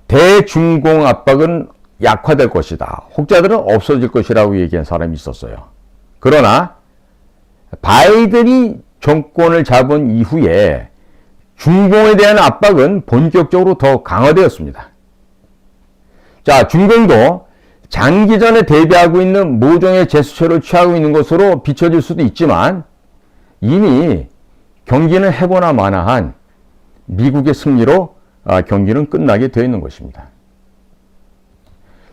대중공 압박은 약화될 것이다. 혹자들은 없어질 것이라고 얘기한 사람이 있었어요. 그러나 바이든이 정권을 잡은 이후에 중공에 대한 압박은 본격적으로 더 강화되었습니다. 자, 중공도 장기전에 대비하고 있는 모종의 제스처를 취하고 있는 것으로 비춰질 수도 있지만 이미 경기는 해보나 마나한 미국의 승리로 경기는 끝나게 되어 있는 것입니다.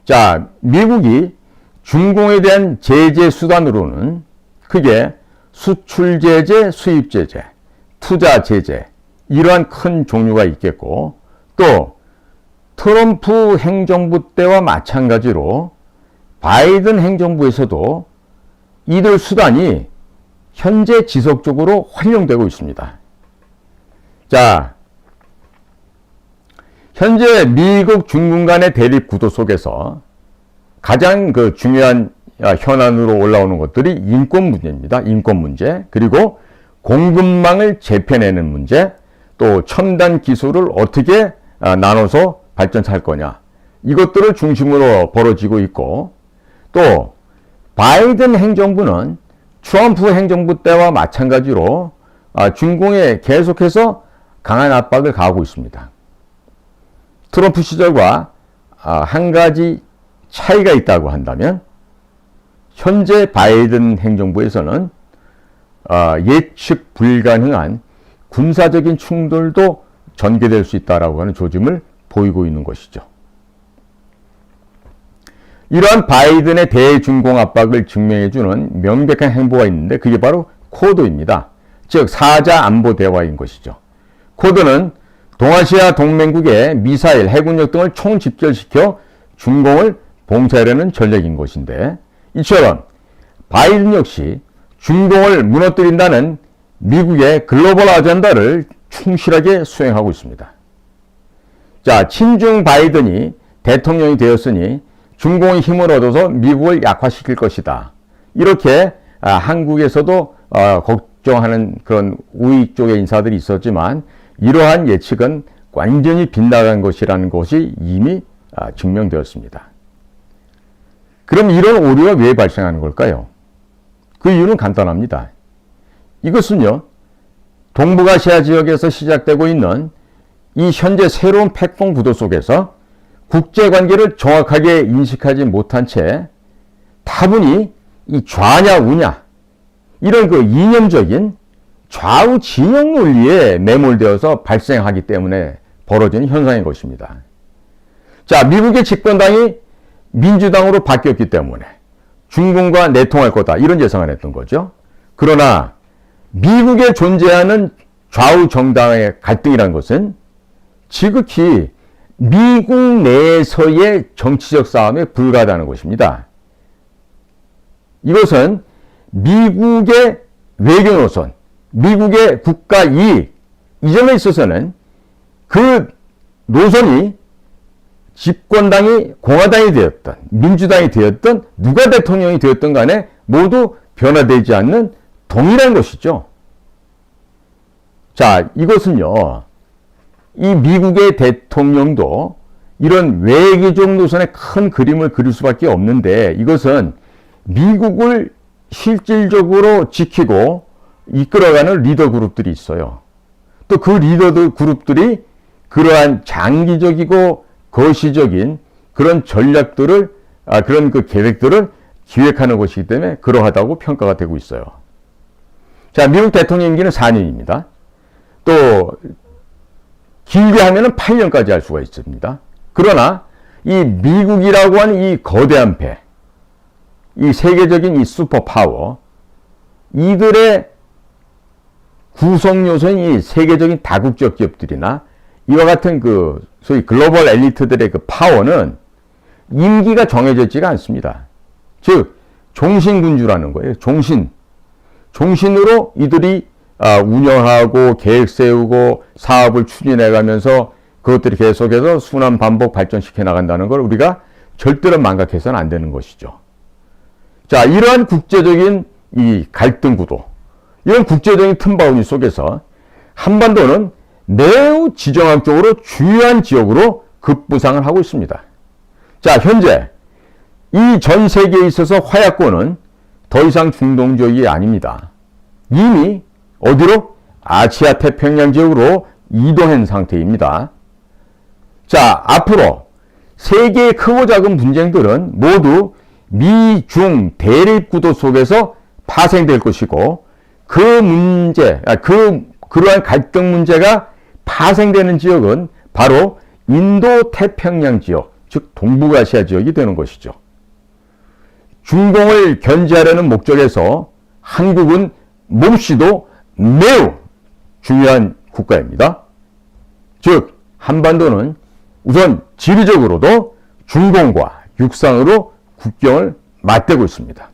자, 미국이 중공에 대한 제재 수단으로는 크게 수출 제재, 수입 제재, 투자 제재 이러한 큰 종류가 있겠고, 또 트럼프 행정부 때와 마찬가지로 바이든 행정부에서도 이들 수단이 현재 지속적으로 활용되고 있습니다. 자, 현재 미국 중국 간의 대립 구도 속에서 가장 중요한 현안으로 올라오는 것들이 인권 문제입니다. 인권 문제, 그리고 공급망을 재편내는 문제, 또 첨단 기술을 어떻게 나눠서 발전할 거냐, 이것들을 중심으로 벌어지고 있고, 또 바이든 행정부는 트럼프 행정부 때와 마찬가지로 중공에 계속해서 강한 압박을 가하고 있습니다. 트럼프 시절과 한 가지 차이가 있다고 한다면, 현재 바이든 행정부에서는 예측 불가능한 군사적인 충돌도 전개될 수 있다라고 하는 조짐을 보이고 있는 것이죠. 이러한 바이든의 대중공 압박을 증명해주는 명백한 행보가 있는데, 그게 바로 쿼드입니다. 즉 사자 안보 대화인 것이죠. 쿼드는 동아시아 동맹국의 미사일, 해군력 등을 총집결시켜 중공을 봉쇄하려는 전략인 것인데, 이처럼 바이든 역시 중공을 무너뜨린다는 미국의 글로벌 아젠다를 충실하게 수행하고 있습니다. 자, 친중 바이든이 대통령이 되었으니 중공의 힘을 얻어서 미국을 약화시킬 것이다. 이렇게 한국에서도 걱정하는 그런 우익 쪽의 인사들이 있었지만, 이러한 예측은 완전히 빗나간 것이라는 것이 이미 증명되었습니다. 그럼 이런 오류가 왜 발생하는 걸까요? 그 이유는 간단합니다. 이것은요, 동북아시아 지역에서 시작되고 있는 이 현재 새로운 패권 구도 속에서 국제관계를 정확하게 인식하지 못한 채 다분히 이 좌냐 우냐 이런 이념적인 좌우 진영 논리에 매몰되어서 발생하기 때문에 벌어지는 현상인 것입니다. 자, 미국의 집권당이 민주당으로 바뀌었기 때문에 중공과 내통할 거다, 이런 예상을 했던 거죠. 그러나 미국에 존재하는 좌우 정당의 갈등이라는 것은 지극히 미국 내에서의 정치적 싸움에 불과하다는 것입니다. 이것은 미국의 외교 노선, 미국의 국가 이익, 이 점에 있어서는 그 노선이 집권당이 공화당이 되었던 민주당이 되었던 누가 대통령이 되었던 간에 모두 변화되지 않는 동일한 것이죠. 자, 이것은요, 이 미국의 대통령도 이런 외교적 노선의 큰 그림을 그릴 수밖에 없는데, 이것은 미국을 실질적으로 지키고 이끌어가는 리더 그룹들이 있어요. 또 그 리더 그룹들이 그러한 장기적이고 거시적인 그런 전략들을, 그런 계획들을 기획하는 것이기 때문에 그러하다고 평가가 되고 있어요. 자, 미국 대통령 임기는 4년입니다. 또 길게 하면은 8년까지 할 수가 있습니다. 그러나 이 미국이라고 하는 이 거대한 배, 이 세계적인 이 슈퍼파워, 이들의 구성 요소인 이 세계적인 다국적 기업들이나 이와 같은 그 소위 글로벌 엘리트들의 그 파워는 임기가 정해졌지가 않습니다. 즉 종신군주라는 거예요. 종신으로 이들이 운영하고 계획 세우고 사업을 추진해 가면서 그것들이 계속해서 순환 반복 발전시켜 나간다는 걸 우리가 절대로 망각해서는 안 되는 것이죠. 자, 이러한 국제적인 이 갈등 구도, 이런 국제적인 틈바구니 속에서 한반도는 매우 지정학적으로 중요한 지역으로 급부상을 하고 있습니다. 자, 현재 이 전 세계에 있어서 화약권은 더 이상 중동 지역이 아닙니다. 이미 어디로? 아시아 태평양 지역으로 이동한 상태입니다. 자, 앞으로 세계의 크고 작은 분쟁들은 모두 미중 대립 구도 속에서 파생될 것이고 그러한 갈등 문제가 파생되는 지역은 바로 인도 태평양 지역, 즉 동북아시아 지역이 되는 것이죠. 중공을 견제하려는 목적에서 한국은 몹시도 매우 중요한 국가입니다. 즉 한반도는 우선 지리적으로도 중공과 육상으로 국경을 맞대고 있습니다.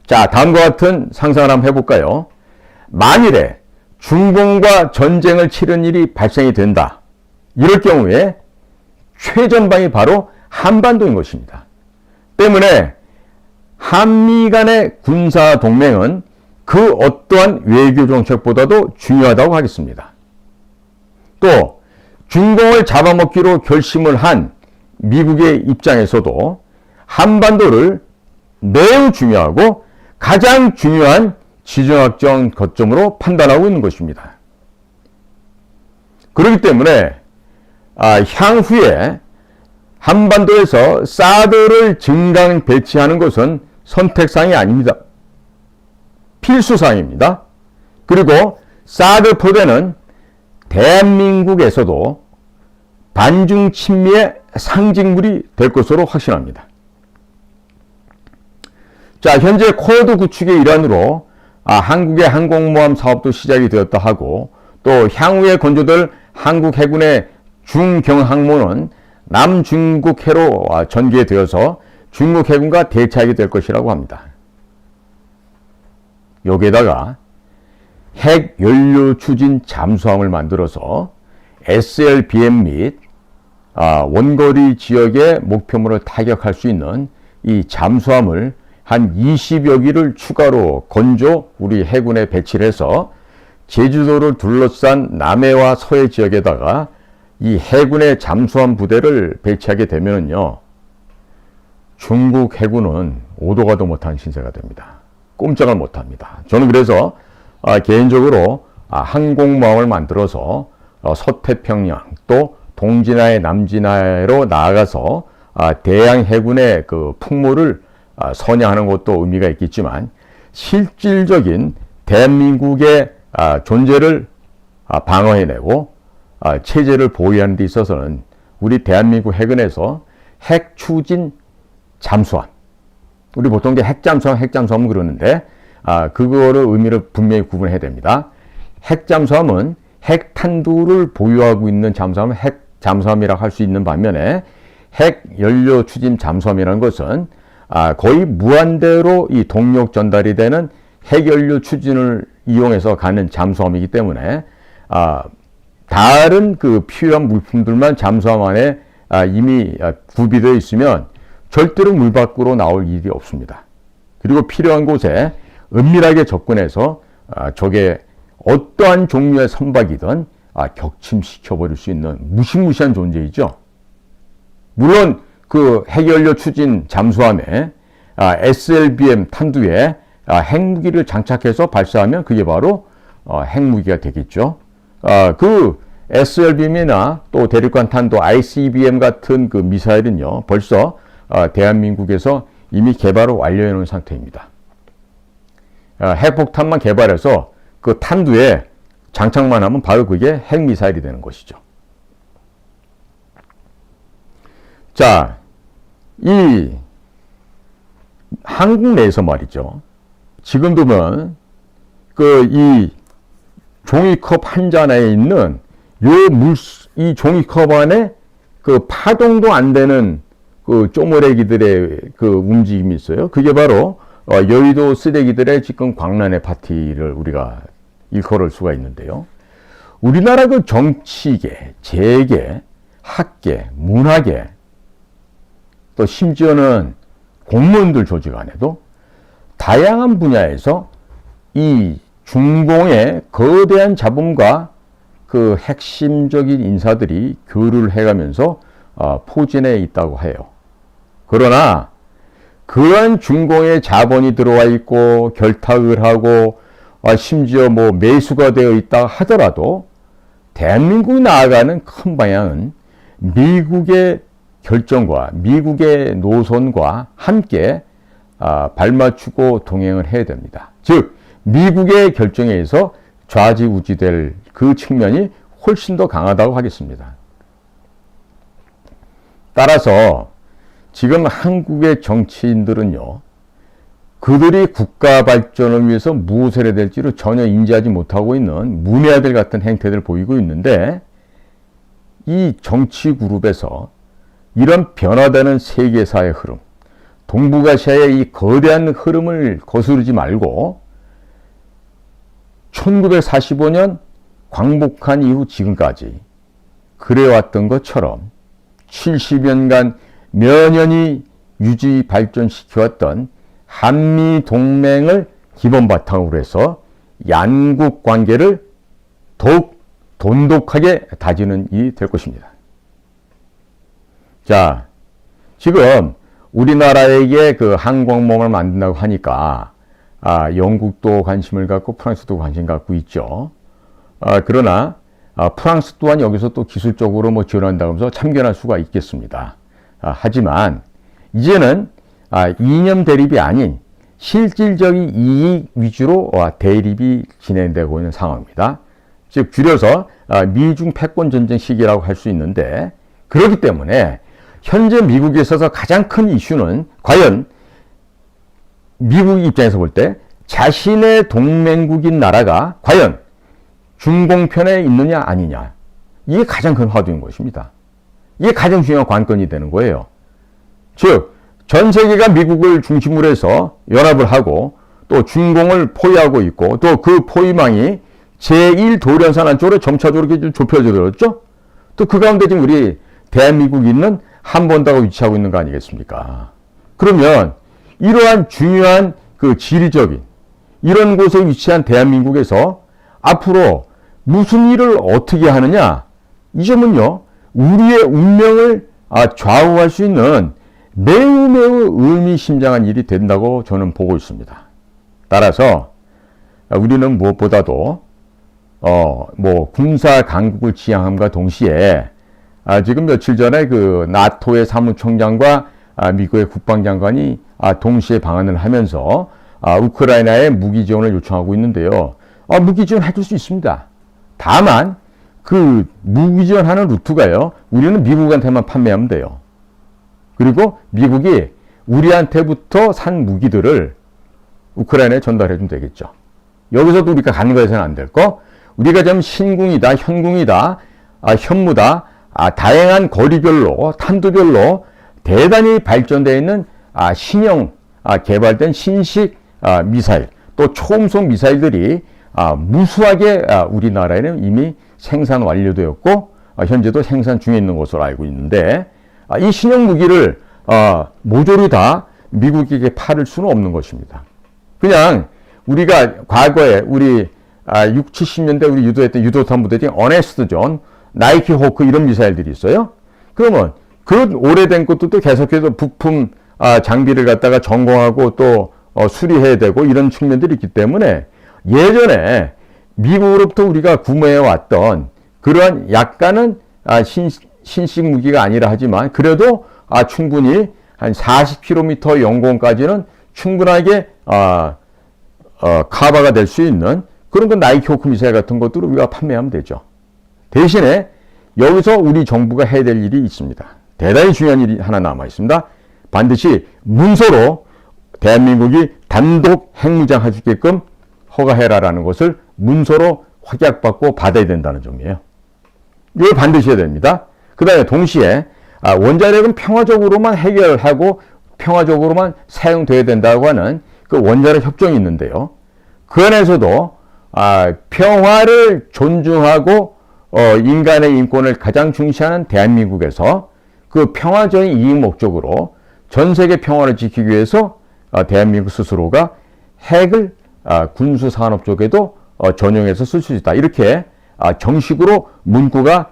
자, 다음과 같은 상상을 한번 해볼까요? 만일에 중공과 전쟁을 치른 일이 발생이 된다. 이럴 경우에 최전방이 바로 한반도인 것입니다. 때문에 한미 간의 군사 동맹은 그 어떠한 외교 정책보다도 중요하다고 하겠습니다. 또 중공을 잡아먹기로 결심을 한 미국의 입장에서도 한반도를 매우 중요하고 가장 중요한 지정학적 거점으로 판단하고 있는 것입니다. 그렇기 때문에 향후에 한반도에서 사드를 증강 배치하는 것은 선택사항이 아닙니다. 필수사항입니다. 그리고 사드 포대는 대한민국에서도 반중 친미의 상징물이 될 것으로 확신합니다. 자, 현재 코드 구축의 일환으로 한국의 항공모함 사업도 시작이 되었다 하고 또 향후에 건조될 한국 해군의 중경항모는 남중국 해로 전개되어서 중국 해군과 대치하게 될 것이라고 합니다. 여기에다가 핵 연료 추진 잠수함을 만들어서 SLBM 및 원거리 지역의 목표물을 타격할 수 있는 이 잠수함을 한 20여 기를 추가로 건조 우리 해군에 배치를 해서 제주도를 둘러싼 남해와 서해 지역에다가 이 해군의 잠수함 부대를 배치하게 되면요, 중국 해군은 오도 가도 못한 신세가 됩니다. 꼼짝을 못합니다. 저는 그래서 개인적으로 항공모함을 만들어서 서태평양 또 동진하해 남진하해로 나아가서 대양 해군의 그 풍모를 선양하는 것도 의미가 있겠지만 실질적인 대한민국의 존재를 방어해내고 체제를 보유하는 데 있어서는 우리 대한민국 해군에서 핵 추진 잠수함, 우리 보통 핵잠수함 그러는데 그거를 의미를 분명히 구분해야 됩니다. 핵잠수함은 핵탄두를 보유하고 있는 잠수함은 핵잠수함이라고 할 수 있는 반면에 핵연료 추진 잠수함이라는 것은 거의 무한대로 이 동력 전달이 되는 핵연료 추진을 이용해서 가는 잠수함이기 때문에 다른 그 필요한 물품들만 잠수함 안에 이미 구비되어 있으면 절대로 물 밖으로 나올 일이 없습니다. 그리고 필요한 곳에 은밀하게 접근해서 적의 어떠한 종류의 선박이든 격침시켜버릴 수 있는 무시무시한 존재이죠. 물론 그 핵연료 추진 잠수함에 SLBM 탄두에 핵무기를 장착해서 발사하면 그게 바로 핵무기가 되겠죠. 그 SLBM이나 또 대륙간 탄도 ICBM 같은 그 미사일은요, 벌써 대한민국에서 이미 개발을 완료해 놓은 상태입니다. 핵폭탄만 개발해서 그 탄두에 장착만 하면 바로 그게 핵미사일이 되는 것이죠. 자, 이 한국 내에서 말이죠. 지금도 보면 이 종이컵 한 잔에 있는 이 종이컵 안에 파동도 안 되는 쪼머레기들의 움직임이 있어요. 그게 바로 여의도 쓰레기들의 지금 광란의 파티를 우리가 일컬을 수가 있는데요. 우리나라 정치계, 재계, 학계, 문화계, 또 심지어는 공무원들 조직 안에도 다양한 분야에서 이 중공의 거대한 자본과 핵심적인 인사들이 교류를 해가면서 포진해 있다고 해요. 그러나 그러한 중공의 자본이 들어와 있고 결탁을 하고 심지어 매수가 되어 있다 하더라도 대한민국이 나아가는 큰 방향은 미국의 결정과 미국의 노선과 함께 발맞추고 동행을 해야 됩니다. 즉 미국의 결정에 의해서 좌지우지될 그 측면이 훨씬 더 강하다고 하겠습니다. 따라서 지금 한국의 정치인들은요, 그들이 국가 발전을 위해서 무엇을 해야 될지를 전혀 인지하지 못하고 있는 문외아들 같은 행태를 보이고 있는데, 이 정치 그룹에서 이런 변화되는 세계사의 흐름, 동북아시아의 이 거대한 흐름을 거스르지 말고 1945년 광복한 이후 지금까지 그래왔던 것처럼 70년간 면연히 유지 발전시켜왔던 한미동맹을 기본 바탕으로 해서 양국 관계를 더욱 돈독하게 다지는 일이 될 것입니다. 자, 지금 우리나라에게 항공모함을 만든다고 하니까 영국도 관심을 갖고 프랑스도 관심 갖고 있죠. 그러나 프랑스 또한 여기서 또 기술적으로 지원한다고 하면서 참견할 수가 있겠습니다. 하지만 이제는 이념 대립이 아닌 실질적인 이익 위주로 대립이 진행되고 있는 상황입니다. 즉 줄여서 미중 패권 전쟁 시기라고 할 수 있는데, 그렇기 때문에 현재 미국에 있어서 가장 큰 이슈는 과연 미국 입장에서 볼 때 자신의 동맹국인 나라가 과연 중공 편에 있느냐 아니냐, 이게 가장 큰 화두인 것입니다. 이게 가장 중요한 관건이 되는 거예요. 즉 전 세계가 미국을 중심으로 해서 연합을 하고 또 중공을 포위하고 있고, 또 그 포위망이 제1도련산 안쪽으로 점차적으로 이렇게 좁혀졌죠. 또 그 가운데 지금 우리 대한민국이 있는 한번다가 위치하고 있는 거 아니겠습니까? 그러면 이러한 중요한 지리적인 이런 곳에 위치한 대한민국에서 앞으로 무슨 일을 어떻게 하느냐, 이 점은요 우리의 운명을 좌우할 수 있는 매우 의미심장한 일이 된다고 저는 보고 있습니다. 따라서 우리는 무엇보다도 군사 강국을 지향함과 동시에 지금 며칠 전에 나토의 사무총장과 미국의 국방장관이 동시에 방한을 하면서 우크라이나에 무기 지원을 요청하고 있는데요. 무기 지원 해줄 수 있습니다. 다만 무기 지원하는 루트가요, 우리는 미국한테만 판매하면 돼요. 그리고 미국이 우리한테부터 산 무기들을 우크라이나에 전달해주면 되겠죠. 여기서도 우리가 간과해서는 안 될 거, 우리가 지금 신궁이다, 현궁이다, 현무다, 다양한 거리별로, 탄두별로 대단히 발전되어 있는 신형 개발된 신식 미사일, 또 초음속 미사일들이 무수하게 우리나라에는 이미 생산 완료되었고 현재도 생산 중에 있는 것으로 알고 있는데, 이 신형 무기를 모조리 다 미국에게 팔을 수는 없는 것입니다. 그냥 우리가 과거에 우리 60, 70년대 우리 유도했던 유도탄 부대 중에 어네스트 존, 나이키 호크 이런 미사일들이 있어요. 그러면 그 오래된 것도 계속해서 부품 장비를 갖다가 점검하고 또 수리해야 되고 이런 측면들이 있기 때문에, 예전에 미국으로부터 우리가 구매해 왔던 그러한 약간은 신식 무기가 아니라 하지만 그래도 충분히 한 40km 영공까지는 충분하게 커버가 될 수 있는 그런 나이키 호크 미사일 같은 것들을 우리가 판매하면 되죠. 대신에 여기서 우리 정부가 해야 될 일이 있습니다. 대단히 중요한 일이 하나 남아 있습니다. 반드시 문서로 대한민국이 단독 핵무장 할 수 있게끔 허가해라라는 것을 문서로 확약받고 받아야 된다는 점이에요. 이걸 반드시 해야 됩니다. 그 다음에 동시에 원자력은 평화적으로만 해결하고 평화적으로만 사용돼야 된다고 하는 그 원자력 협정이 있는데요. 그 안에서도 평화를 존중하고 인간의 인권을 가장 중시하는 대한민국에서 그 평화적인 이익 목적으로 전 세계 평화를 지키기 위해서 대한민국 스스로가 핵을 군수 산업 쪽에도 전용해서 쓸 수 있다. 이렇게 정식으로 문구가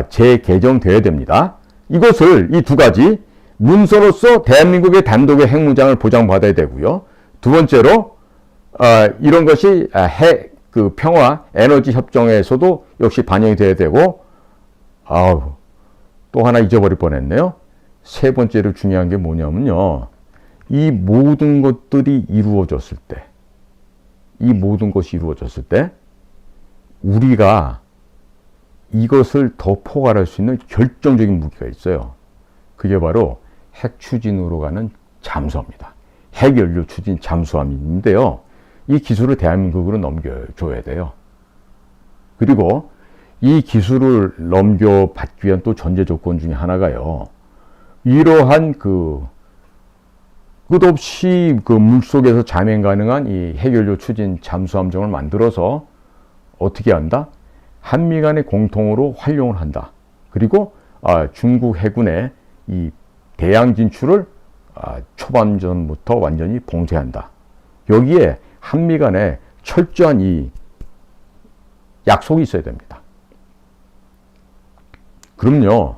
재개정되어야 됩니다. 이것을 이 두 가지 문서로서 대한민국의 단독의 핵무장을 보장받아야 되고요. 두 번째로 이런 것이 그 평화 에너지 협정에서도 역시 반영이 돼야 되고 또 하나 잊어버릴 뻔했네요. 세 번째로 중요한 게 뭐냐면요. 이 모든 것들이 이루어졌을 때 이 모든 것이 이루어졌을 때 우리가 이것을 더 포괄할 수 있는 결정적인 무기가 있어요. 그게 바로 핵 추진으로 가는 잠수함입니다. 핵연료 추진 잠수함인데요. 이 기술을 대한민국으로 넘겨줘야 돼요. 그리고 이 기술을 넘겨받기 위한 또 전제 조건 중에 하나가요. 이러한 끝없이 물속에서 잠행 가능한 이 핵연료 추진 잠수함정을 만들어서 어떻게 한다? 한미 간에 공통으로 활용을 한다. 그리고 중국 해군의 이 대양 진출을 초반전부터 완전히 봉쇄한다. 여기에 한미 간에 철저한 이 약속이 있어야 됩니다. 그럼요,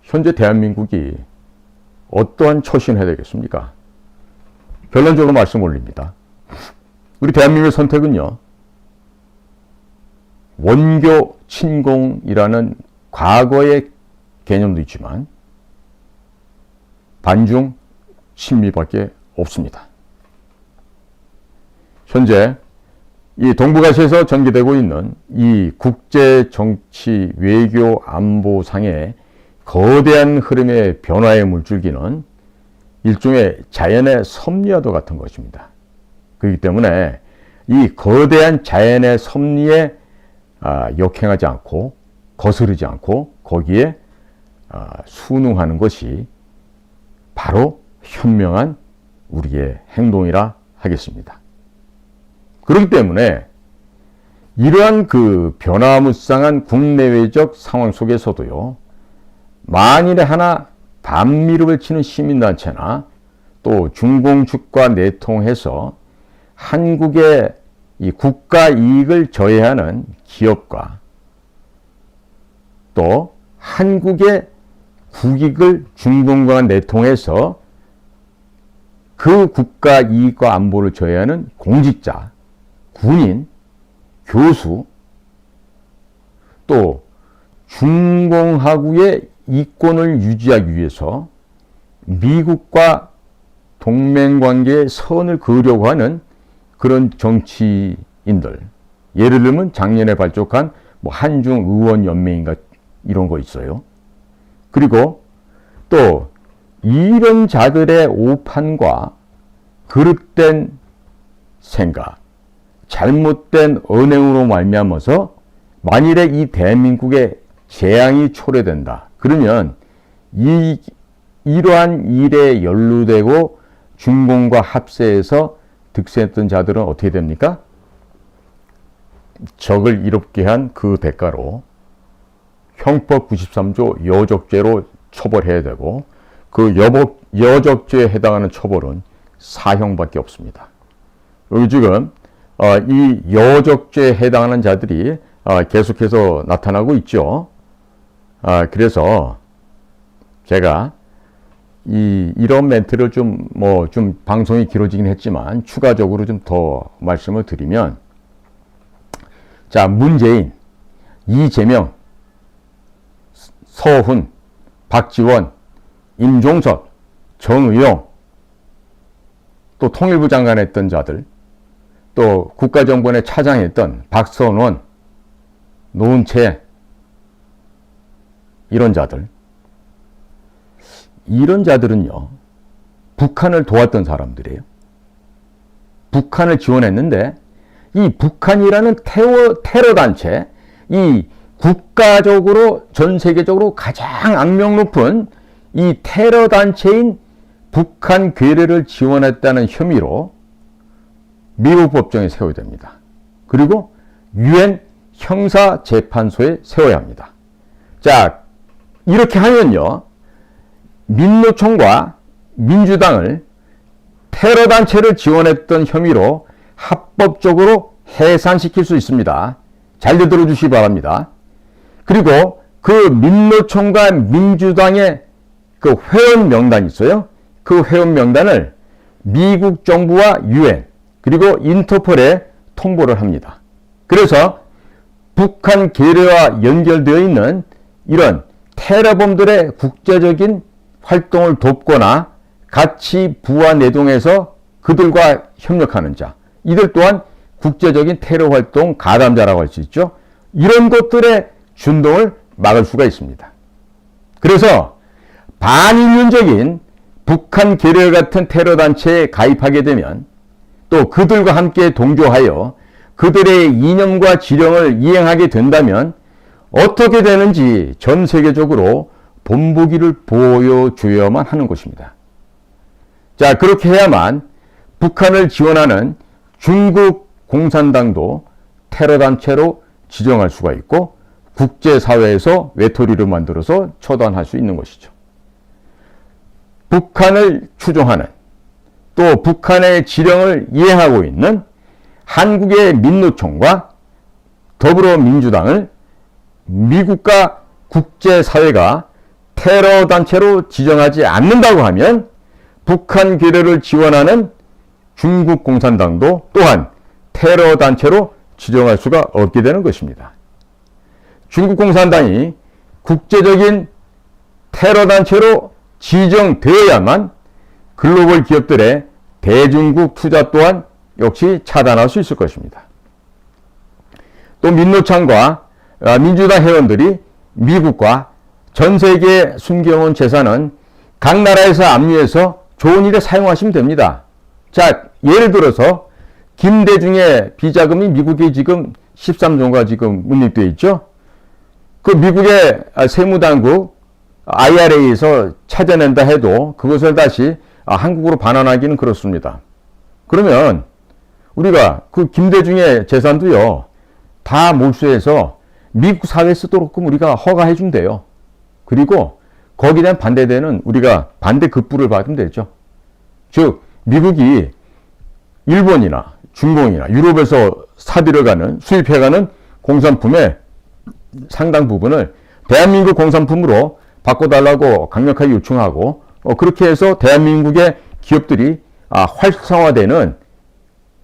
현재 대한민국이 어떠한 처신을 해야 되겠습니까? 결론적으로 말씀 올립니다. 우리 대한민국의 선택은요, 원교 침공이라는 과거의 개념도 있지만 반중 친미밖에 없습니다. 현재 이 동북아시아에서 전개되고 있는 이 국제 정치 외교 안보상의 거대한 흐름의 변화의 물줄기는 일종의 자연의 섭리와도 같은 것입니다. 그렇기 때문에 이 거대한 자연의 섭리에 역행하지 않고 거스르지 않고 거기에 순응하는 것이 바로 현명한 우리의 행동이라 하겠습니다. 그렇기 때문에 이러한 변화무쌍한 국내외적 상황 속에서도요, 만일에 하나 반미를 치는 시민단체나 또 중공축과 내통해서 한국의 이 국가 이익을 저해하는 기업과 또 한국의 국익을 중공과 내통해서 그 국가 이익과 안보를 저해하는 공직자, 군인, 교수, 또 중공하고의 이권을 유지하기 위해서 미국과 동맹관계의 선을 그으려고 하는 그런 정치인들, 예를 들면 작년에 발족한 한중의원연맹인가 이런 거 있어요. 그리고 또 이런 자들의 오판과 그릇된 생각, 잘못된 언행으로 말미암아서 만일에 이 대한민국의 재앙이 초래된다. 그러면 이러한 일에 연루되고 중공과 합세해서 득세했던 자들은 어떻게 됩니까? 적을 이롭게 한 그 대가로 형법 93조 여적죄로 처벌해야 되고 그 여적죄에 해당하는 처벌은 사형밖에 없습니다. 여기 지금 이 여적죄에 해당하는 자들이 계속해서 나타나고 있죠. 그래서 제가 이런 멘트를 좀 방송이 길어지긴 했지만 추가적으로 좀 더 말씀을 드리면, 자, 문재인, 이재명, 서훈, 박지원, 임종석, 정의용, 또 통일부 장관 했던 자들, 또 국가정보원에 차장했던 박선원, 노은채, 이런 자들은요, 북한을 도왔던 사람들이에요. 북한을 지원했는데 이 북한이라는 테러 단체, 이 국가적으로 전 세계적으로 가장 악명 높은 이 테러 단체인 북한 괴뢰를 지원했다는 혐의로 미국 법정에 세워야 됩니다. 그리고 유엔 형사재판소에 세워야 합니다. 자, 이렇게 하면요, 민노총과 민주당을 테러 단체를 지원했던 혐의로 합법적으로 해산시킬 수 있습니다. 잘 들어주시기 바랍니다. 그리고 그 민노총과 민주당의 그 회원 명단이 있어요. 그 회원 명단을 미국 정부와 유엔 그리고 인터폴에 통보를 합니다. 그래서 북한 괴뢰와 연결되어 있는 이런 테러범들의 국제적인 활동을 돕거나 같이 부하 내동해서 그들과 협력하는 자, 이들 또한 국제적인 테러 활동 가담자라고 할 수 있죠. 이런 것들의 준동을 막을 수가 있습니다. 그래서 반인륜적인 북한 괴뢰 같은 테러 단체에 가입하게 되면 또 그들과 함께 동조하여 그들의 이념과 지령을 이행하게 된다면 어떻게 되는지 전 세계적으로 본보기를 보여줘야만 하는 것입니다. 자, 그렇게 해야만 북한을 지원하는 중국 공산당도 테러 단체로 지정할 수가 있고 국제사회에서 외톨이를 만들어서 처단할 수 있는 것이죠. 북한을 추종하는 또 북한의 지령을 이행하고 있는 한국의 민노총과 더불어민주당을 미국과 국제사회가 테러 단체로 지정하지 않는다고 하면 북한 괴뢰를 지원하는 중국 공산당도 또한 테러 단체로 지정할 수가 없게 되는 것입니다. 중국 공산당이 국제적인 테러 단체로 지정되어야만 글로벌 기업들의 대중국 투자 또한 역시 차단할 수 있을 것입니다. 또 민노총과 민주당 회원들이 미국과 전 세계에 숨겨놓은 재산은 각 나라에서 압류해서 좋은 일에 사용하시면 됩니다. 자, 예를 들어서 김대중의 비자금이 미국에 지금 13조가 지금 운입되어 있죠. 그 미국의 세무당국 IRA에서 찾아낸다 해도 그것을 다시 한국으로 반환하기는 그렇습니다. 그러면 우리가 그 김대중의 재산도요, 다 몰수해서 미국 사회에 쓰도록끔 우리가 허가해 준대요. 그리고 거기에 대한 반대되는 우리가 반대 급부를 받으면 되죠. 즉 미국이 일본이나 중공이나 유럽에서 사들여가는 수입해가는 공산품의 상당 부분을 대한민국 공산품으로 바꿔달라고 강력하게 요청하고 그렇게 해서 대한민국의 기업들이 활성화되는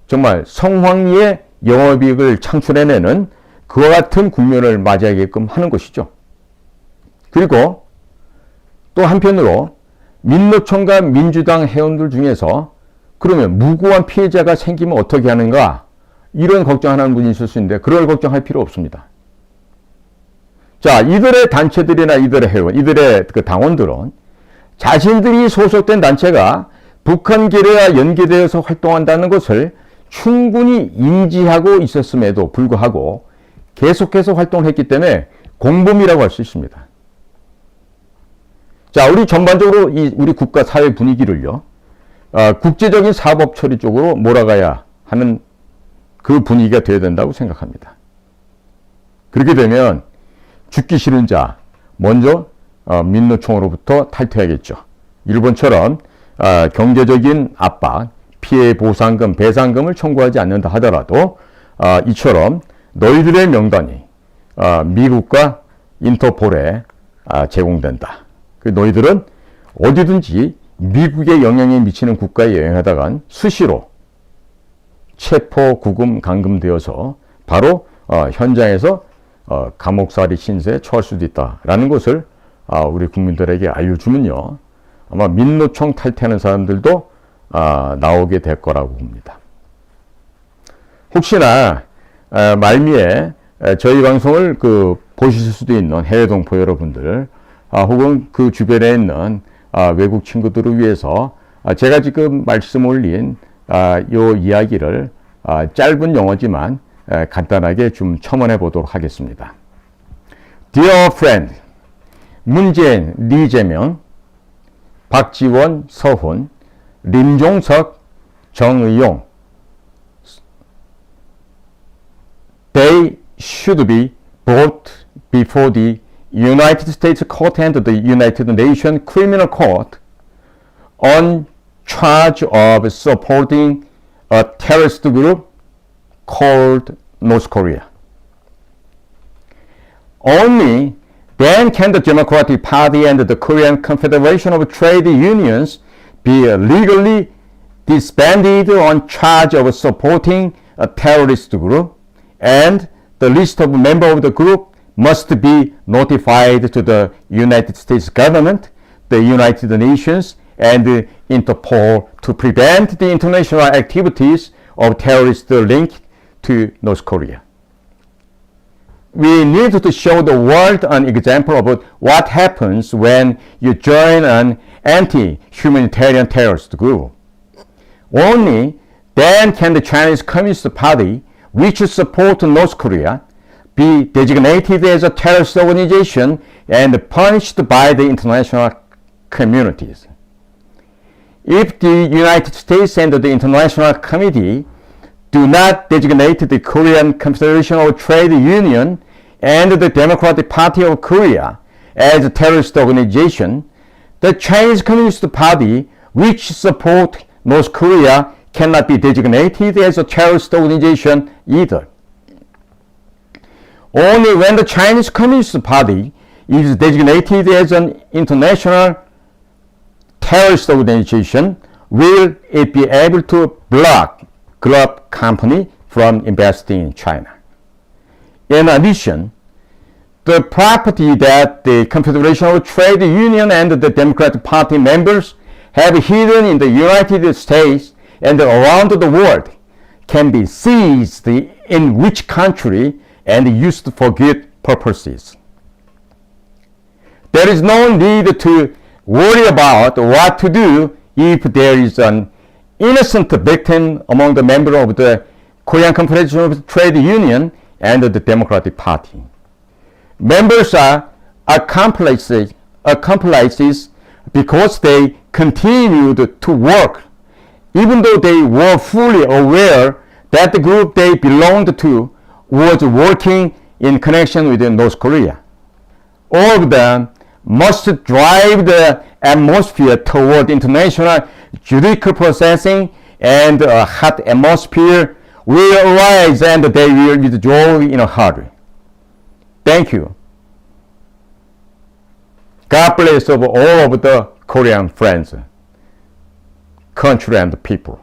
정말 성황리의 영업이익을 창출해내는 그와 같은 국면을 맞이하게끔 하는 것이죠. 그리고 또 한편으로 민노총과 민주당 회원들 중에서 그러면 무고한 피해자가 생기면 어떻게 하는가, 이런 걱정하는 분이 있을 수 있는데 그럴 걱정할 필요 없습니다. 자, 이들의 단체들이나 이들의 회원, 이들의 그 당원들은 자신들이 소속된 단체가 북한 괴뢰와 연계되어서 활동한다는 것을 충분히 인지하고 있었음에도 불구하고 계속해서 활동을 했기 때문에 공범이라고 할 수 있습니다. 자, 우리 전반적으로 우리 국가 사회 분위기를요, 국제적인 사법 처리 쪽으로 몰아가야 하는 그 분위기가 되어야 된다고 생각합니다. 그렇게 되면 죽기 싫은 자 먼저 민노총으로부터 탈퇴하겠죠. 일본처럼 경제적인 압박, 피해 보상금, 배상금을 청구하지 않는다 하더라도 이처럼 너희들의 명단이 미국과 인터폴에 제공된다. 너희들은 어디든지 미국의 영향에 미치는 국가에 여행하다간 수시로 체포, 구금, 감금되어서 바로 현장에서 감옥살이 신세에 처할 수도 있다라는 것을 우리 국민들에게 알려주면요, 아마 민노총 탈퇴하는 사람들도 나오게 될 거라고 봅니다. 혹시나 말미에 저희 방송을 보실 수도 있는 해외 동포 여러분들, 혹은 그 주변에 있는 외국 친구들을 위해서 제가 지금 말씀 올린 이 이야기를 짧은 용어지만 간단하게 좀 첨언해 보도록 하겠습니다. Dear friend, 문재인, 이재명, 박지원, 서훈, 림종석, 정의용, they should be brought before the United States Court and the United Nations Criminal Court on charge of supporting a terrorist group called North Korea. Only then can the Democratic Party and the Korean Confederation of Trade Unions be legally disbanded on charge of supporting a terrorist group, and the list of members of the group must be notified to the United States government, the United Nations, and Interpol to prevent the international activities of terrorists linked to North Korea. We need to show the world an example of what happens when you join an anti-humanitarian terrorist group. Only then can the Chinese Communist Party, which supports North Korea, be designated as a terrorist organization and punished by the international communities. If the United States and the International Committee do not designate the Korean Confederation of Trade Union and the Democratic Party of Korea as a terrorist organization, the Chinese Communist Party, which supports North Korea, cannot be designated as a terrorist organization either. Only when the Chinese Communist Party is designated as an international terrorist organization will it be able to block group company from investing in China. In addition, the property that the Confederation of Trade Union and the Democratic Party members have hidden in the United States and around the world can be seized in which country and used for good purposes. There is no need to worry about what to do if there is an innocent victim among the members of the Korean Confederation of Trade Union and the Democratic Party. Members are accomplices because they continued to work even though they were fully aware that the group they belonged to was working in connection with North Korea. All of them must drive the atmosphere toward international judicial processing, and a hot atmosphere will arise and they will withdraw in a hurry. Thank you. God bless all of the Korean friends, country and people.